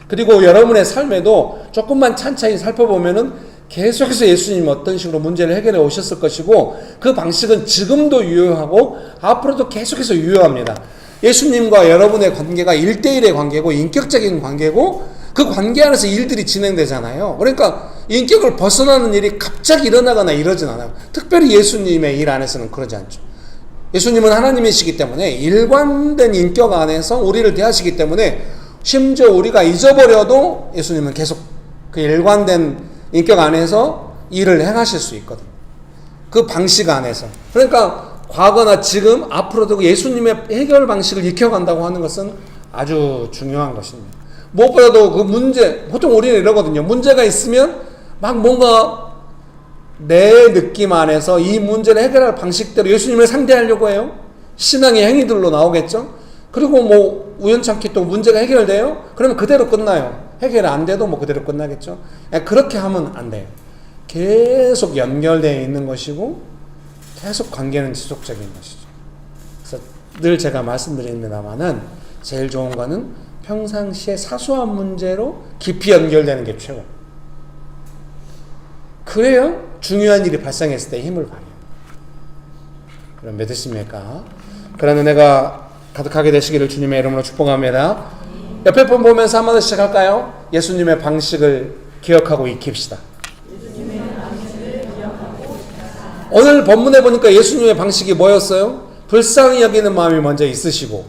그리고 여러분의 삶에도 조금만 찬찬히 살펴보면은 계속해서 예수님이 어떤 식으로 문제를 해결해 오셨을 것이고 그 방식은 지금도 유효하고 앞으로도 계속해서 유효합니다. 예수님과 여러분의 관계가 1대1의 관계고 인격적인 관계고 그 관계 안에서 일들이 진행되잖아요. 그러니까 인격을 벗어나는 일이 갑자기 일어나거나 이러진 않아요. 특별히 예수님의 일 안에서는 그러지 않죠. 예수님은 하나님이시기 때문에 일관된 인격 안에서 우리를 대하시기 때문에 심지어 우리가 잊어버려도 예수님은 계속 그 일관된 인격 안에서 일을 행하실 수 있거든요. 그 방식 안에서. 그러니까 과거나 지금 앞으로도 예수님의 해결 방식을 익혀간다고 하는 것은 아주 중요한 것입니다. 무엇보다도 그 문제, 보통 우리는 이러거든요. 문제가 있으면 막 뭔가 내 느낌 안에서 이 문제를 해결할 방식대로 예수님을 상대하려고 해요. 신앙의 행위들로 나오겠죠. 그리고 뭐 우연찮게 또 문제가 해결돼요? 그러면 그대로 끝나요. 해결이 안 돼도 뭐 그대로 끝나겠죠. 그렇게 하면 안 돼요. 계속 연결되어 있는 것이고 계속 관계는 지속적인 것이죠. 그래서 늘 제가 말씀드립니다만은 제일 좋은 거는 평상시에 사소한 문제로 깊이 연결되는 게 최고. 그래야 중요한 일이 발생했을 때 힘을 발휘해요. 그럼 믿으십니까? 그러나 내가 가득하게 되시기를 주님의 이름으로 축복합니다. 옆에 분 보면서 한번 더 시작할까요? 예수님의 방식을 기억하고 익힙시다. 오늘 본문에 보니까 예수님의 방식이 뭐였어요? 불쌍히 여기는 마음이 먼저 있으시고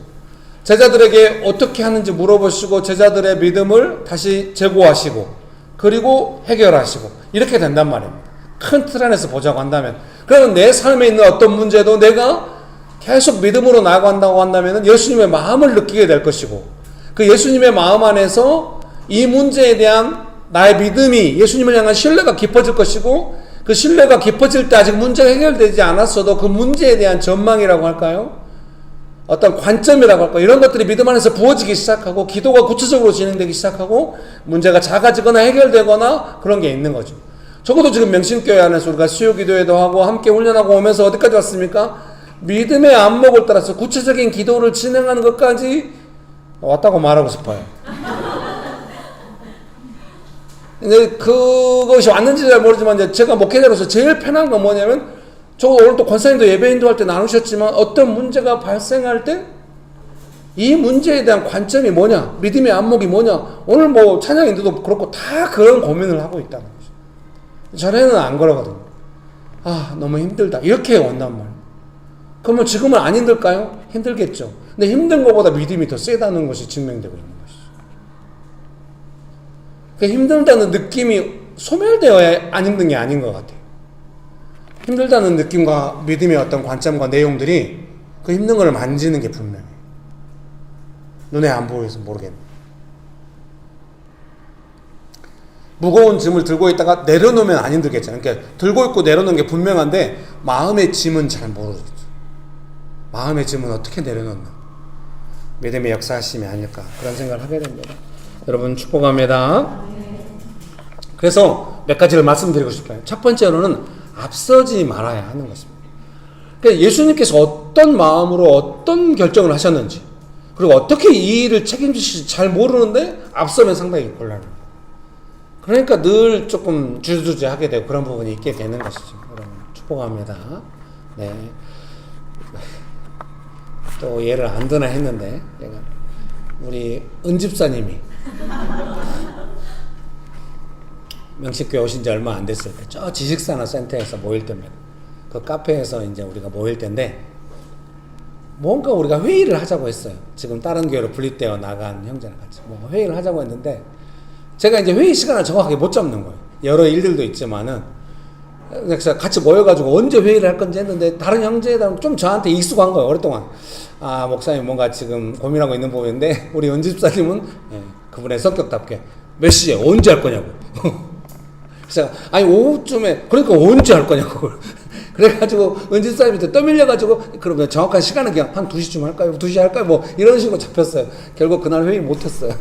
제자들에게 어떻게 하는지 물어보시고 제자들의 믿음을 다시 제고하시고 그리고 해결하시고 이렇게 된단 말입니다. 큰 틀 안에서 보자고 한다면 그러면 내 삶에 있는 어떤 문제도 내가 계속 믿음으로 나아간다고 한다면 예수님의 마음을 느끼게 될 것이고 그 예수님의 마음 안에서 이 문제에 대한 나의 믿음이 예수님을 향한 신뢰가 깊어질 것이고 그 신뢰가 깊어질 때 아직 문제가 해결되지 않았어도 그 문제에 대한 전망이라고 할까요? 어떤 관점이라고 할까요? 이런 것들이 믿음 안에서 부어지기 시작하고 기도가 구체적으로 진행되기 시작하고 문제가 작아지거나 해결되거나 그런 게 있는 거죠. 적어도 지금 명신교회 안에서 우리가 수요기도회도 하고 함께 훈련하고 오면서 어디까지 왔습니까? 믿음의 안목을 따라서 구체적인 기도를 진행하는 것까지 왔다고 말하고 싶어요. 근데 그것이 왔는지 잘 모르지만 이제 제가 목회자로서 제일 편한 건 뭐냐면 저 오늘 또 권사님도 예배인도 할 때 나누셨지만 어떤 문제가 발생할 때 이 문제에 대한 관점이 뭐냐, 믿음의 안목이 뭐냐. 오늘 뭐 찬양인데도 그렇고 다 그런 고민을 하고 있다는 거죠. 전에는 안 그러거든요. 아, 너무 힘들다 이렇게 온단 말이에요. 그러면 지금은 안 힘들까요? 힘들겠죠. 근데 힘든 것보다 믿음이 더 세다는 것이 증명되고 있는 것이죠. 그러니까 힘들다는 느낌이 소멸되어야 안 힘든 게 아닌 것 같아요. 힘들다는 느낌과 믿음의 어떤 관점과 내용들이 그 힘든 걸 만지는 게 분명해요. 눈에 안 보여서 모르겠네. 무거운 짐을 들고 있다가 내려놓으면 안 힘들겠잖아요. 그러니까 들고 있고 내려놓는 게 분명한데 마음의 짐은 잘 모르겠죠. 마음의 짐은 어떻게 내려놓나. 믿음의 역사하심이 아닐까 그런 생각을 하게 됩니다. 여러분 축복합니다. 그래서 몇 가지를 말씀드리고 싶어요. 첫 번째로는 앞서지 말아야 하는 것입니다. 그러니까 예수님께서 어떤 마음으로 어떤 결정을 하셨는지 그리고 어떻게 이 일을 책임지실지 잘 모르는데 앞서면 상당히 곤란해요. 그러니까 늘 조금 주저주저하게 되고 그런 부분이 있게 되는 것이죠. 여러분 축복합니다. 네. 또 예를 안 드나 했는데 제가 우리 은집사님이 명식교회 오신 지 얼마 안 됐을 때 저 지식산업 센터에서 모일 때입니다. 그 카페에서 이제 우리가 모일 때인데 뭔가 우리가 회의를 하자고 했어요. 지금 다른 교회로 분립되어 나간 형제랑 같이 뭐 회의를 하자고 했는데 제가 이제 회의 시간을 정확하게 못 잡는 거예요. 여러 일들도 있지만은 그래서 같이 모여가지고 언제 회의를 할 건지 했는데 다른 형제들은 좀 저한테 익숙한 거예요. 오랫동안 아 목사님 뭔가 지금 고민하고 있는 부분인데 우리 연집사님은 그분의 성격답게 몇 시에 언제 할 거냐고. 그래서 아니 오후쯤에 그러니까 언제 할 거냐고. 그래가지고 은집사님한테 떠밀려가지고 그러면 정확한 시간은 그냥 한 2시쯤 할까요? 2시 할까요? 뭐 이런 식으로 잡혔어요. 결국 그날 회의 못했어요.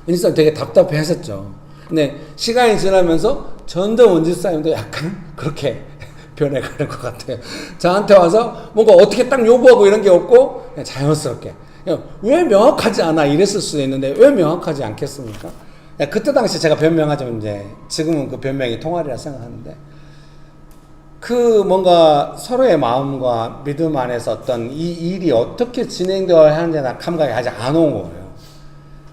은집사님 되게 답답해 하셨죠. 근데 시간이 지나면서 점점 은집사님도 약간 그렇게 변해가는 것 같아요. 저한테 와서 뭔가 어떻게 딱 요구하고 이런 게 없고 그냥 자연스럽게 그냥 왜 명확하지 않아 이랬을 수도 있는데 왜 명확하지 않겠습니까? 그때 당시 제가 변명하자면 이제 지금은 그 변명이 통하리라 생각하는데 그 뭔가 서로의 마음과 믿음 안에서 어떤 이 일이 어떻게 진행되어야 하는지나 감각이 아직 안 온 거예요.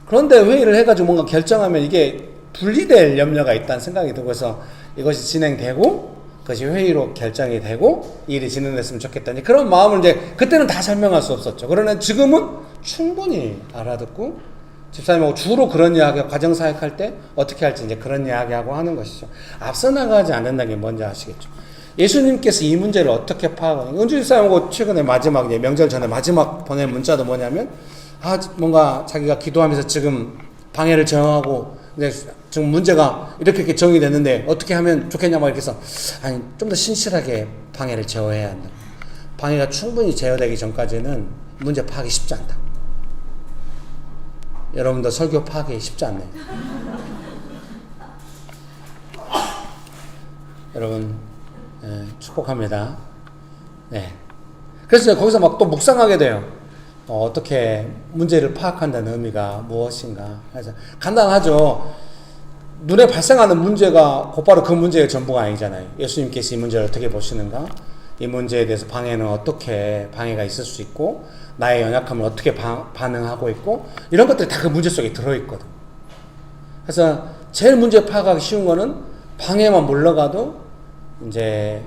그런데 회의를 해가지고 뭔가 결정하면 이게 분리될 염려가 있다는 생각이 들고 해서 이것이 진행되고 그것이 회의로 결정이 되고 일이 진행됐으면 좋겠다니 그런 마음을 이제 그때는 다 설명할 수 없었죠. 그러나 지금은 충분히 알아듣고 집사님하고 주로 그런 이야기, 가정사역할 때 어떻게 할지 이제 그런 이야기하고 하는 것이죠. 앞서 나가지 않는다는 게 뭔지 아시겠죠? 예수님께서 이 문제를 어떻게 파악하는가? 은주 집사님하고 최근에 마지막, 이제 명절 전에 마지막 보낸 문자도 뭐냐면, 뭔가 자기가 기도하면서 지금 방해를 정하고, 지금 문제가 이렇게 정의됐는데 어떻게 하면 좋겠냐 막 이렇게 해서, 아니, 좀 더 신실하게 방해를 제어해야 한다. 방해가 충분히 제어되기 전까지는 문제 파악이 쉽지 않다. 여러분도 설교 파악이 쉽지 않네요. 여러분, 축복합니다. 네. 그래서 거기서 막 또 묵상하게 돼요. 어떻게 문제를 파악한다는 의미가 무엇인가. 그래서 간단하죠. 눈에 발생하는 문제가 곧바로 그 문제의 전부가 아니잖아요. 예수님께서 이 문제를 어떻게 보시는가? 이 문제에 대해서 방해는 어떻게 방해가 있을 수 있고 나의 연약함을 어떻게 반응하고 있고 이런 것들이 다 그 문제 속에 들어있거든. 그래서 제일 문제 파악하기 쉬운 거는 방해만 물러가도 이제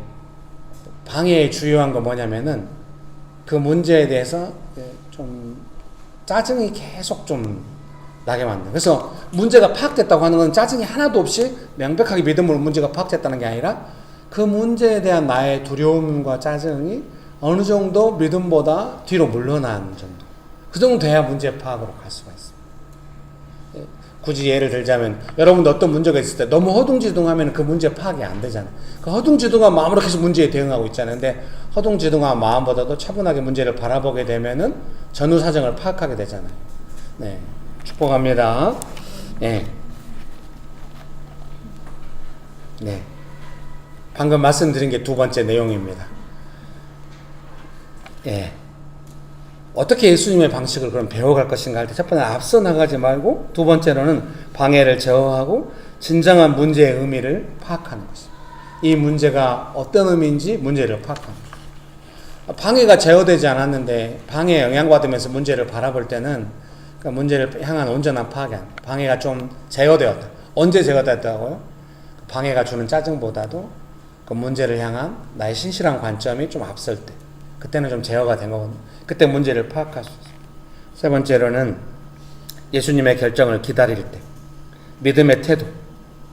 방해의 주요한 건 뭐냐면은 그 문제에 대해서 좀 짜증이 계속 좀 나게 만든다. 그래서 문제가 파악됐다고 하는 건 짜증이 하나도 없이 명백하게 믿음으로 문제가 파악됐다는 게 아니라 그 문제에 대한 나의 두려움과 짜증이 어느 정도 믿음보다 뒤로 물러나는 정도. 그 정도 돼야 문제 파악으로 갈 수가 있습니다. 굳이 예를 들자면 여러분도 어떤 문제가 있을 때 너무 허둥지둥하면 그 문제 파악이 안 되잖아요. 그 허둥지둥한 마음으로 계속 문제에 대응하고 있잖아요. 근데 허둥지둥한 마음보다도 차분하게 문제를 바라보게 되면은 전후 사정을 파악하게 되잖아요. 네, 축복합니다. 네. 네. 방금 말씀드린 게 두 번째 내용입니다. 예. 어떻게 예수님의 방식을 그럼 배워갈 것인가 할 때 첫 번째 앞서 나가지 말고 두 번째로는 방해를 제어하고 진정한 문제의 의미를 파악하는 것입니다. 이 문제가 어떤 의미인지 문제를 파악하는 방해가 제어되지 않았는데 방해에 영향받으면서 문제를 바라볼 때는 그러니까 문제를 향한 온전한 파악이 아니에요. 방해가 좀 제어되었다. 언제 제어됐다고요? 방해가 주는 짜증보다도 그 문제를 향한 나의 신실한 관점이 좀 앞설 때, 그때는 좀 제어가 된 거거든요. 그때 문제를 파악할 수 있어요. 세 번째로는 예수님의 결정을 기다릴 때, 믿음의 태도,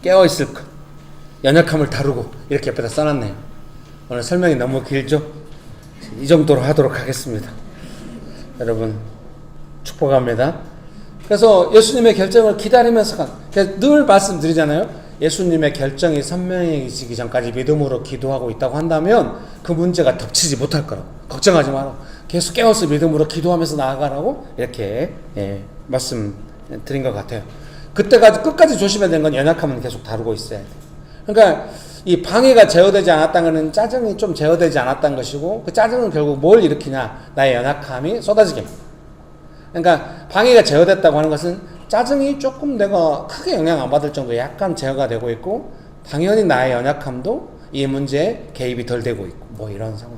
깨어있을 것, 연약함을 다루고, 이렇게 옆에다 써놨네요. 오늘 설명이 너무 길죠? 이 정도로 하도록 하겠습니다. 여러분 축복합니다. 그래서 예수님의 결정을 기다리면서 늘 말씀드리잖아요. 예수님의 결정이 선명해지기 전까지 믿음으로 기도하고 있다고 한다면 그 문제가 덮치지 못할 거라고. 걱정하지 마라. 계속 깨어서 믿음으로 기도하면서 나아가라고 이렇게 말씀드린 것 같아요. 그때까지 끝까지 조심해야 되는 건 연약함은 계속 다루고 있어야 돼요. 그러니까 이 방해가 제어되지 않았다는 것은 짜증이 좀 제어되지 않았다는 것이고, 그 짜증은 결국 뭘 일으키냐? 나의 연약함이 쏟아지게 합니다. 그러니까 방해가 제어됐다고 하는 것은 짜증이 조금 내가 크게 영향 안 받을 정도로 약간 제어가 되고 있고, 당연히 나의 연약함도 이 문제에 개입이 덜 되고 있고, 뭐 이런 상황.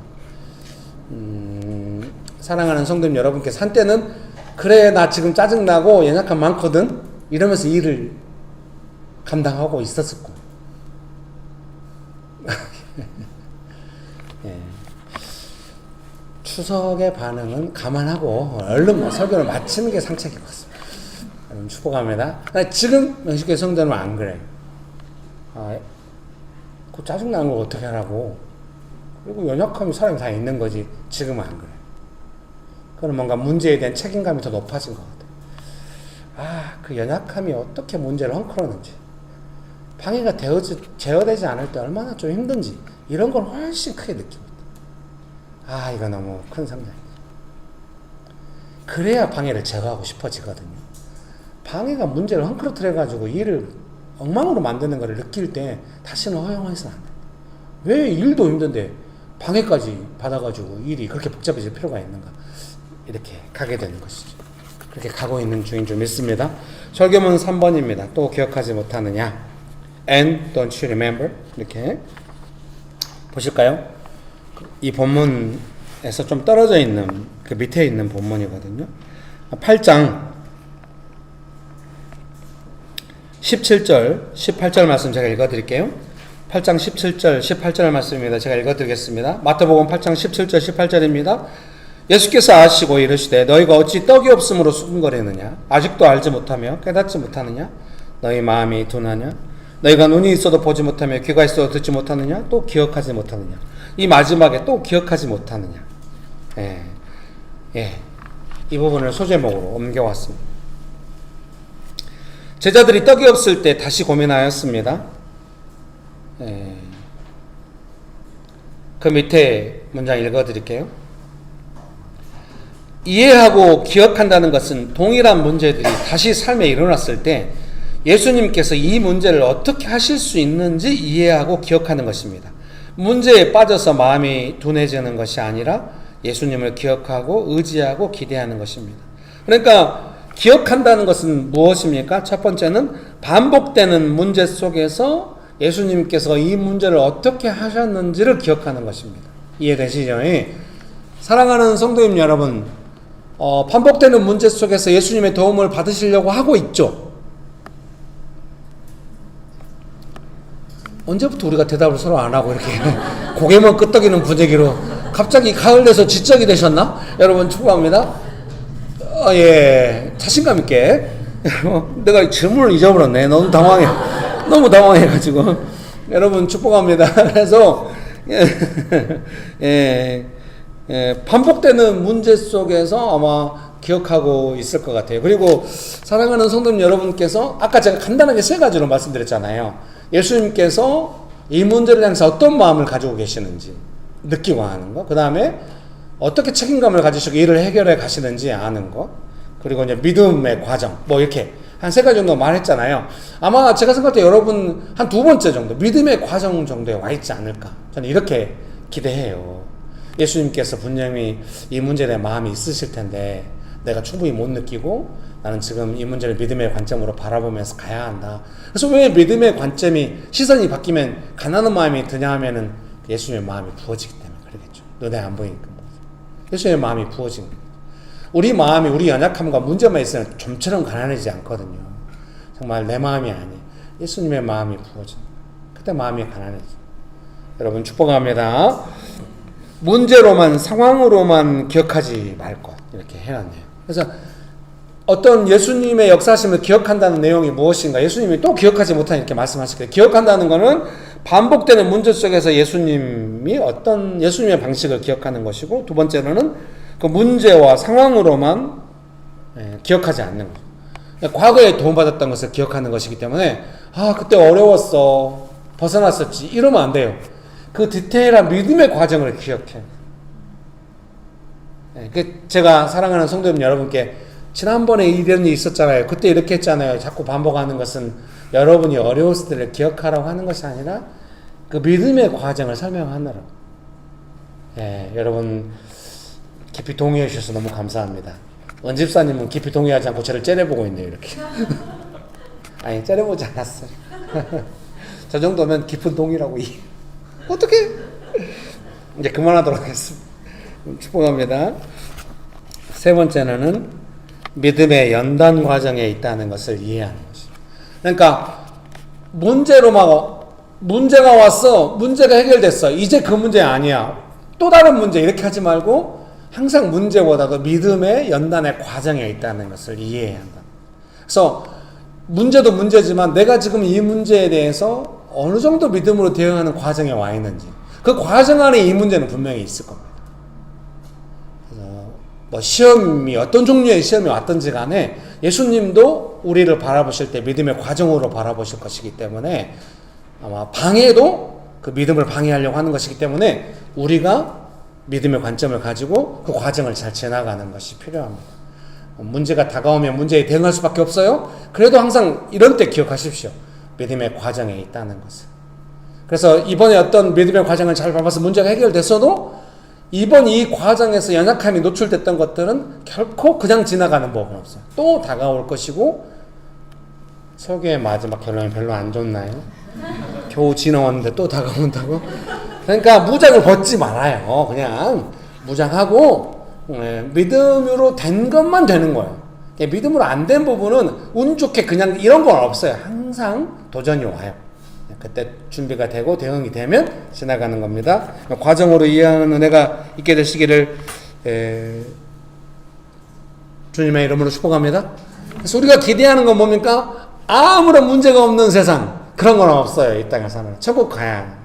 사랑하는 성도님 여러분께서 한때는 그래 나 지금 짜증나고 연약함 많거든 이러면서 일을 감당하고 있었을 거예요. 예. 추석의 반응은 감안하고 얼른 설교를 마치는 게 상책인 것 같습니다. 여러분 축복합니다. 지금 명식교회 성도는 안 그래요. 그 짜증나는 걸 어떻게 하라고. 그리고 연약함이 사람이 다 있는 거지. 지금은 안 그래요. 그럼 뭔가 문제에 대한 책임감이 더 높아진 것 같아요. 그 연약함이 어떻게 문제를 헝클었는지, 방해가 제어되지 않을 때 얼마나 좀 힘든지, 이런 걸 훨씬 크게 느낍니다. 이거 너무 큰 성장이죠. 그래야 방해를 제거하고 싶어지거든요. 방해가 문제를 헝클어뜨려가지고 일을 엉망으로 만드는 걸 느낄 때 다시는 허용해서는 안 돼요. 왜 일도 힘든데 방해까지 받아가지고 일이 그렇게 복잡해질 필요가 있는가. 이렇게 가게 되는 것이죠. 그렇게 가고 있는 중인 줄 믿습니다. 설교문 3번입니다. 또 기억하지 못하느냐. And don't you remember? 이렇게 보실까요? 이 본문에서 좀 떨어져 있는 그 밑에 있는 본문이거든요. 8장 17절 18절 말씀 제가 읽어드릴게요. 8장 17절 18절 말씀입니다. 제가 읽어드리겠습니다. 마태복음 8장 17절 18절입니다. 예수께서 아시고 이르시되 너희가 어찌 떡이 없음으로 수군거리느냐. 아직도 알지 못하며 깨닫지 못하느냐. 너희 마음이 둔하냐. 너희가 눈이 있어도 보지 못하며 귀가 있어도 듣지 못하느냐. 또 기억하지 못하느냐. 이 마지막에 또 기억하지 못하느냐. 이 부분을 소제목으로 옮겨왔습니다. 제자들이 떡이 없을 때 다시 고민하였습니다. 그 밑에 문장 읽어드릴게요. 이해하고 기억한다는 것은 동일한 문제들이 다시 삶에 일어났을 때 예수님께서 이 문제를 어떻게 하실 수 있는지 이해하고 기억하는 것입니다. 문제에 빠져서 마음이 둔해지는 것이 아니라 예수님을 기억하고 의지하고 기대하는 것입니다. 그러니까 기억한다는 것은 무엇입니까? 첫 번째는 반복되는 문제 속에서 예수님께서 이 문제를 어떻게 하셨는지를 기억하는 것입니다. 이해되시죠? 사랑하는 성도님 여러분, 반복되는 문제 속에서 예수님의 도움을 받으시려고 하고 있죠. 언제부터 우리가 대답을 서로 안 하고 이렇게 고개만 끄덕이는 분위기로 갑자기 가을 돼서 지적이 되셨나? 여러분 축복합니다. 자신감 있게. 내가 질문을 잊어버렸네. 너무 당황해가지고. 여러분 축복합니다. 그래서 반복되는 문제 속에서 아마 기억하고 있을 것 같아요. 그리고 사랑하는 성도님 여러분께서 아까 제가 간단하게 세 가지로 말씀드렸잖아요. 예수님께서 이 문제를 향해서 어떤 마음을 가지고 계시는지 느끼고 하는 거, 그 다음에 어떻게 책임감을 가지시고 일을 해결해 가시는지 아는 것, 그리고 이제 믿음의 과정, 뭐 이렇게 한 세 가지 정도 말했잖아요. 아마 제가 생각할 때 여러분 한 두 번째 정도, 믿음의 과정 정도에 와 있지 않을까, 저는 이렇게 기대해요. 예수님께서 분명히 이 문제에 대한 마음이 있으실 텐데 내가 충분히 못 느끼고 나는 지금 이 문제를 믿음의 관점으로 바라보면서 가야 한다. 그래서 왜 믿음의 관점이, 시선이 바뀌면 가난한 마음이 드냐 하면은 예수님의 마음이 부어지기 때문에 그러겠죠. 눈에 안 보이니까. 예수님의 마음이 부어진 거예요. 우리 마음이 우리 연약함과 문제만 있으면 좀처럼 가난해지지 않거든요. 정말 내 마음이 아니에요. 예수님의 마음이 부어진 거예요. 그때 마음이 가난해져요. 여러분 축복합니다. 문제로만 상황으로만 기억하지 말 것 이렇게 해놨네요. 그래서 어떤 예수님의 역사심을 기억한다는 내용이 무엇인가? 예수님이 또 기억하지 못한 이렇게 말씀하시길 기억한다는 것은 반복되는 문제 속에서 예수님의 방식을 기억하는 것이고, 두 번째로는 그 문제와 상황으로만 기억하지 않는 것. 과거에 도움받았던 것을 기억하는 것이기 때문에 그때 어려웠어, 벗어났었지 이러면 안 돼요. 그 디테일한 믿음의 과정을 기억해요. 제가 사랑하는 성도님 여러분께 지난번에 이런 일이 있었잖아요. 그때 이렇게 했잖아요. 자꾸 반복하는 것은 여러분이 어려웠을 때를 기억하라고 하는 것이 아니라 그 믿음의 과정을 설명하느라고. 여러분 깊이 동의해 주셔서 너무 감사합니다. 원집사님은 깊이 동의하지 않고 저를 째려보고 있네요. 이렇게. 아니 째려보지 않았어요. 저 정도면 깊은 동의라고. 어떻게? 이제 그만하도록 하겠습니다. 축복합니다. 세 번째는 믿음의 연단 과정에 있다는 것을 이해하는 것입니다. 그러니까 문제가 왔어, 문제가 해결됐어, 이제 그 문제 아니야, 또 다른 문제 이렇게 하지 말고 항상 문제보다도 믿음의 연단의 과정에 있다는 것을 이해해야 한다. 그래서 문제도 문제지만 내가 지금 이 문제에 대해서 어느 정도 믿음으로 대응하는 과정에 와 있는지, 그 과정 안에 이 문제는 분명히 있을 겁니다. 그래서 시험이 어떤 종류의 시험이 왔든지 간에 예수님도 우리를 바라보실 때 믿음의 과정으로 바라보실 것이기 때문에 아마 방해도 그 믿음을 방해하려고 하는 것이기 때문에 우리가 믿음의 관점을 가지고 그 과정을 잘 지나가는 것이 필요합니다. 문제가 다가오면 문제에 대응할 수밖에 없어요. 그래도 항상 이런 때 기억하십시오. 믿음의 과정에 있다는 것을. 그래서 이번에 어떤 믿음의 과정을 잘 밟아서 문제가 해결됐어도 이번 이 과정에서 연약함이 노출됐던 것들은 결코 그냥 지나가는 법은 없어요. 또 다가올 것이고, 설교의 마지막 결론이 별로 안 좋나요? 겨우 지나왔는데 또 다가온다고? 그러니까 무장을 벗지 말아요. 그냥 무장하고 믿음으로 된 것만 되는 거예요. 믿음으로 안 된 부분은 운 좋게 그냥 이런 건 없어요. 항상 도전이 와요. 그때 준비가 되고 대응이 되면 지나가는 겁니다. 과정으로 이해하는 은혜가 있게 되시기를 주님의 이름으로 축복합니다. 그래서 우리가 기대하는 건 뭡니까? 아무런 문제가 없는 세상, 그런 건 없어요. 이 땅에 사는 천국 가야.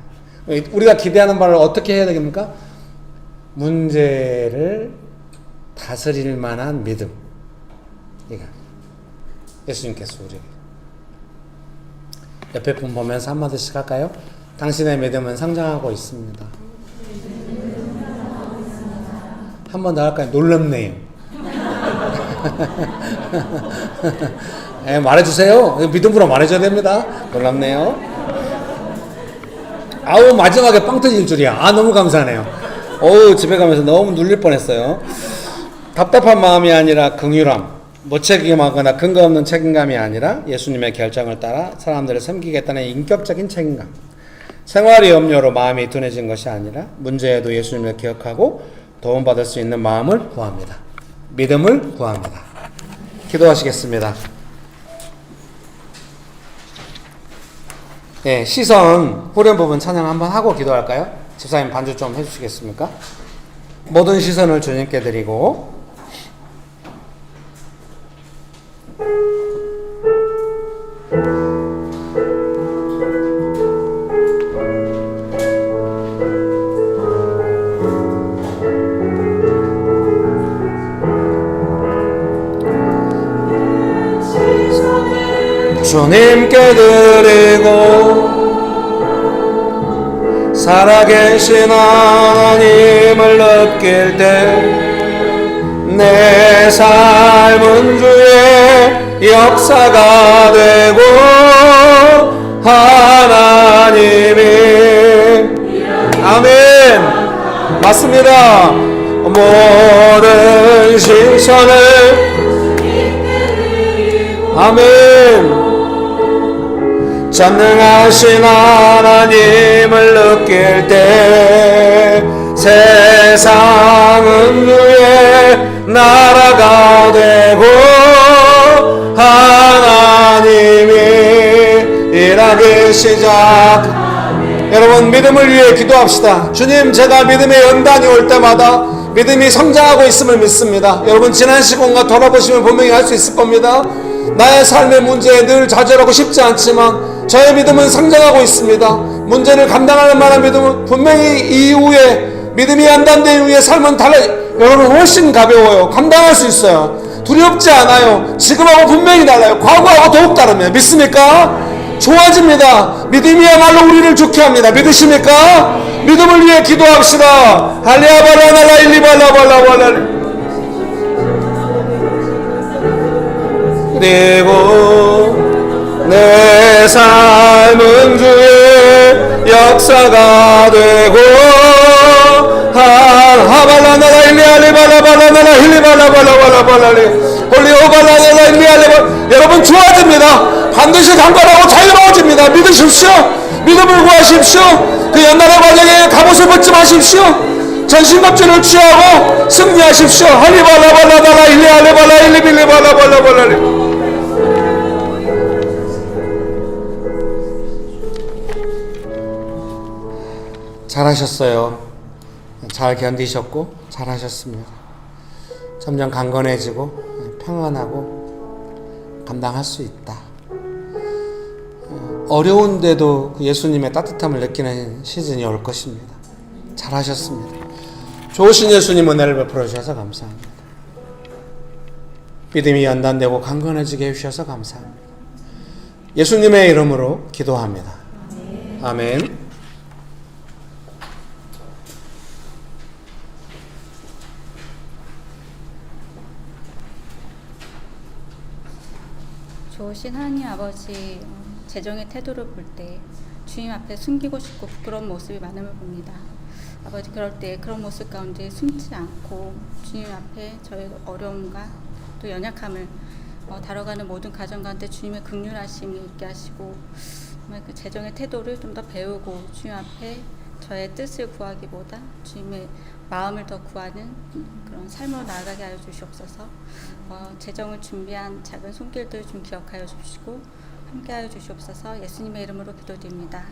우리가 기대하는 바를 어떻게 해야 되겠습니까? 문제를 다스릴 만한 믿음. 이거 예수님께서 우리에게. 옆에 분 보면서 한마디씩 할까요? 당신의 믿음은 성장하고 있습니다. 한 번 더 할까요? 놀랍네요. 말해주세요. 믿음으로 말해줘야 됩니다. 놀랍네요. 아우, 마지막에 빵 터질 줄이야. 너무 감사하네요. 집에 가면서 너무 눌릴 뻔했어요. 답답한 마음이 아니라 긍휼함, 무책임하거나 근거 없는 책임감이 아니라 예수님의 결정을 따라 사람들을 섬기겠다는 인격적인 책임감. 생활의 염려로 마음이 둔해진 것이 아니라 문제에도 예수님을 기억하고 도움받을 수 있는 마음을 구합니다. 믿음을 구합니다. 기도하시겠습니다. 시선 후렴 부분 찬양 한번 하고 기도할까요? 집사님 반주 좀 해주시겠습니까? 모든 시선을 주님께 드리고 주님께 드리고 살아계신 하나님을 느낄 때 내 삶은 주의 역사가 되고 하나님이 아멘 맞습니다. 모든 시선을 아멘 전능하신 하나님을 느낄 때 세상은 주의 나라가 되고 하나님이 일하기 시작. 여러분 믿음을 위해 기도합시다. 주님, 제가 믿음의 연단이 올 때마다 믿음이 성장하고 있음을 믿습니다. 여러분 지난 시간과 돌아보시면 분명히 알 수 있을 겁니다. 나의 삶의 문제에 늘 좌절하고 싶지 않지만 저의 믿음은 성장하고 있습니다. 문제를 감당하는 만한 믿음은 분명히 이후에 믿음이 연단된 이후에 삶은 여러분 훨씬 가벼워요. 감당할 수 있어요. 두렵지 않아요. 지금하고 분명히 달라요. 과거하고 더욱 다릅니다. 믿습니까? 좋아집니다. 믿음이야말로 우리를 좋게 합니다. 믿으십니까? 믿음을 위해 기도합시다. 할리아발라날라 일리발라발라발라. 그리고 내 삶은 주의 역사가 되고 하발라나라 일리알리발라발라나라 힐리발라발라발라발라리 홀리오발라나라 일리알리발. 여러분 좋아집니다. 반드시 강건하고 자유로워집니다. 믿으십시오. 믿음을 구하십시오. 그 연단의 과정에 갑옷을 벗지 마십시오. 전신갑주를 취하고 승리하십시오. 할리발라발라나라 일리알리발라 일리빌리발라발라발라리. 잘하셨어요. 잘 견디셨고 잘하셨습니다. 점점 강건해지고 평안하고 감당할 수 있다. 어려운데도 예수님의 따뜻함을 느끼는 시즌이 올 것입니다. 잘하셨습니다. 좋으신 예수님 은혜를 베풀어 주셔서 감사합니다. 믿음이 연단되고 강건해지게 해주셔서 감사합니다. 예수님의 이름으로 기도합니다. 아멘. 좋으신 하나님 아버지, 재정의 태도를 볼 때 주님 앞에 숨기고 싶고 부끄러운 모습이 많음을 봅니다. 아버지, 그럴 때 그런 모습 가운데 숨지 않고 주님 앞에 저의 어려움과 또 연약함을 다뤄가는 모든 가정 가운데 주님의 긍휼하심이 있게 하시고 정말 그 재정의 태도를 좀 더 배우고 주님 앞에 저의 뜻을 구하기보다 주님의 마음을 더 구하는 그런 삶으로 나아가게 하여 주시옵소서. 재정을 준비한 작은 손길들 좀 기억하여 주시고 함께하여 주시옵소서. 예수님의 이름으로 기도드립니다.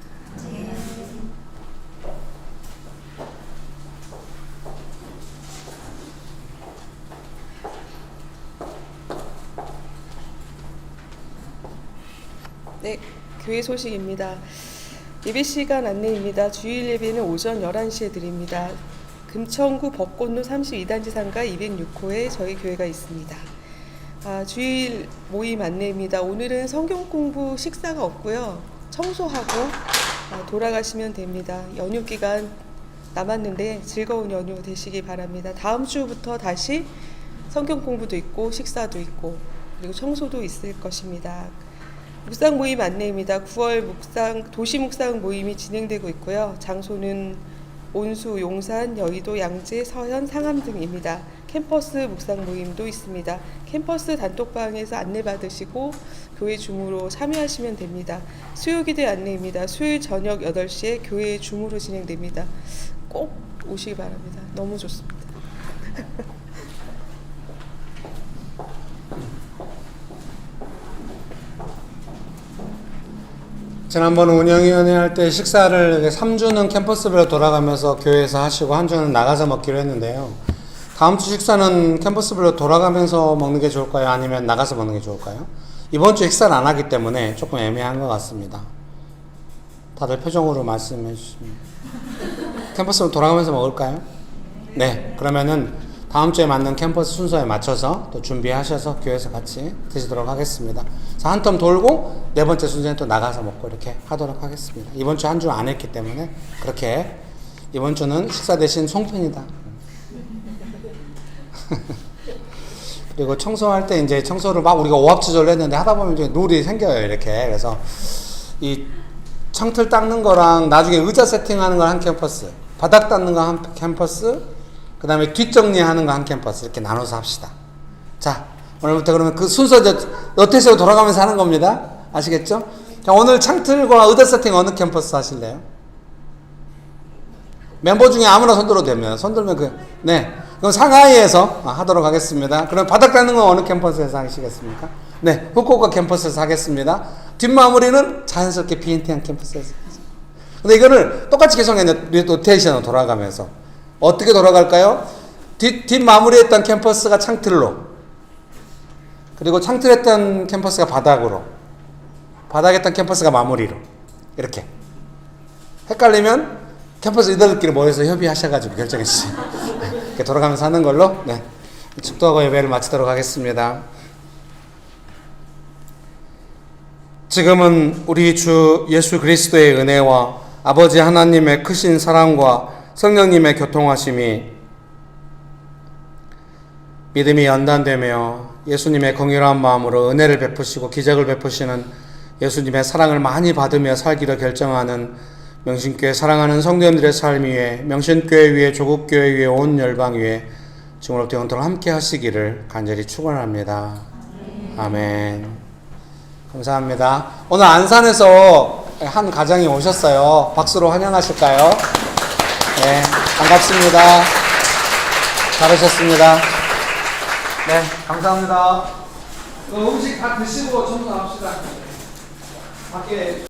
네, 교회 소식입니다. 예배 시간 안내입니다. 주일 예배는 오전 11시에 드립니다. 금천구 벚꽃로 32단지 상가 206호에 저희 교회가 있습니다. 주일 모임 안내입니다. 오늘은 성경 공부 식사가 없고요. 청소하고 돌아가시면 됩니다. 연휴 기간 남았는데 즐거운 연휴 되시기 바랍니다. 다음 주부터 다시 성경 공부도 있고 식사도 있고 그리고 청소도 있을 것입니다. 묵상 모임 안내입니다. 9월 도시 묵상 모임이 진행되고 있고요. 장소는 온수, 용산, 여의도, 양재, 서현, 상암 등입니다. 캠퍼스 묵상 모임도 있습니다. 캠퍼스 단톡방에서 안내받으시고 교회 줌으로 참여하시면 됩니다. 수요기대 안내입니다. 수요일 저녁 8시에 교회 줌으로 진행됩니다. 꼭 오시기 바랍니다. 너무 좋습니다. 지난번 운영위원회 할 때 식사를 3주는 캠퍼스별로 돌아가면서 교회에서 하시고 한 주는 나가서 먹기로 했는데요. 다음 주 식사는 캠퍼스별로 돌아가면서 먹는 게 좋을까요? 아니면 나가서 먹는 게 좋을까요? 이번 주 식사를 안 하기 때문에 조금 애매한 것 같습니다. 다들 표정으로 말씀해 주시면. 캠퍼스로 돌아가면서 먹을까요? 네. 그러면은 다음 주에 맞는 캠퍼스 순서에 맞춰서 또 준비하셔서 교회에서 같이 드시도록 하겠습니다. 자, 한 텀 돌고 네 번째 순서에 또 나가서 먹고 이렇게 하도록 하겠습니다. 이번 주 한 주 안 했기 때문에 그렇게 이번 주는 식사 대신 송편이다. 그리고 청소할 때 이제 청소를 막 우리가 오합지졸을 했는데 하다 보면 이제 룰이 생겨요, 이렇게. 그래서 이 창틀 닦는 거랑 나중에 의자 세팅하는 거 한 캠퍼스, 바닥 닦는 거 한 캠퍼스, 그 다음에 뒷정리하는 거 한 캠퍼스 이렇게 나눠서 합시다. 자, 오늘부터 그러면 그 순서 어때서 돌아가면서 하는 겁니다. 아시겠죠? 자, 오늘 창틀과 의자 세팅 어느 캠퍼스 하실래요? 멤버 중에 아무나 손들어도 됩니다. 손들면 네. 그럼 상하이에서 하도록 하겠습니다. 그럼 바닥 닦는 건 어느 캠퍼스에서 하시겠습니까? 네. 후쿠오카 캠퍼스에서 하겠습니다. 뒷마무리는 자연스럽게 비엔티안 캠퍼스에서. 근데 이거를 똑같이 계속했는데 로테이션으로 돌아가면서 어떻게 돌아갈까요? 뒷마무리했던 캠퍼스가 창틀로, 그리고 창틀했던 캠퍼스가 바닥으로, 바닥했던 캠퍼스가 마무리로, 이렇게. 헷갈리면 캠퍼스 리더들끼리 모여서 협의하셔가지고 결정해 주세요. 이렇게 돌아가면서 하는 걸로, 네. 축도하고 예배를 마치도록 하겠습니다. 지금은 우리 주 예수 그리스도의 은혜와 아버지 하나님의 크신 사랑과 성령님의 교통하심이 믿음이 연단되며 예수님의 긍휼한 마음으로 은혜를 베푸시고 기적을 베푸시는 예수님의 사랑을 많이 받으며 살기로 결정하는 명신교회 사랑하는 성도님들의 삶 위에, 명신교회 위에, 조국교회 위에, 온 열방 위에 지금으로부터 영원토록 함께 하시기를 간절히 축원합니다. 아멘. 감사합니다. 오늘 안산에서 한 가정이 오셨어요. 박수로 환영하실까요? 네, 반갑습니다. 잘하셨습니다. 네, 감사합니다. 음식 다 드시고 청소합시다. 밖에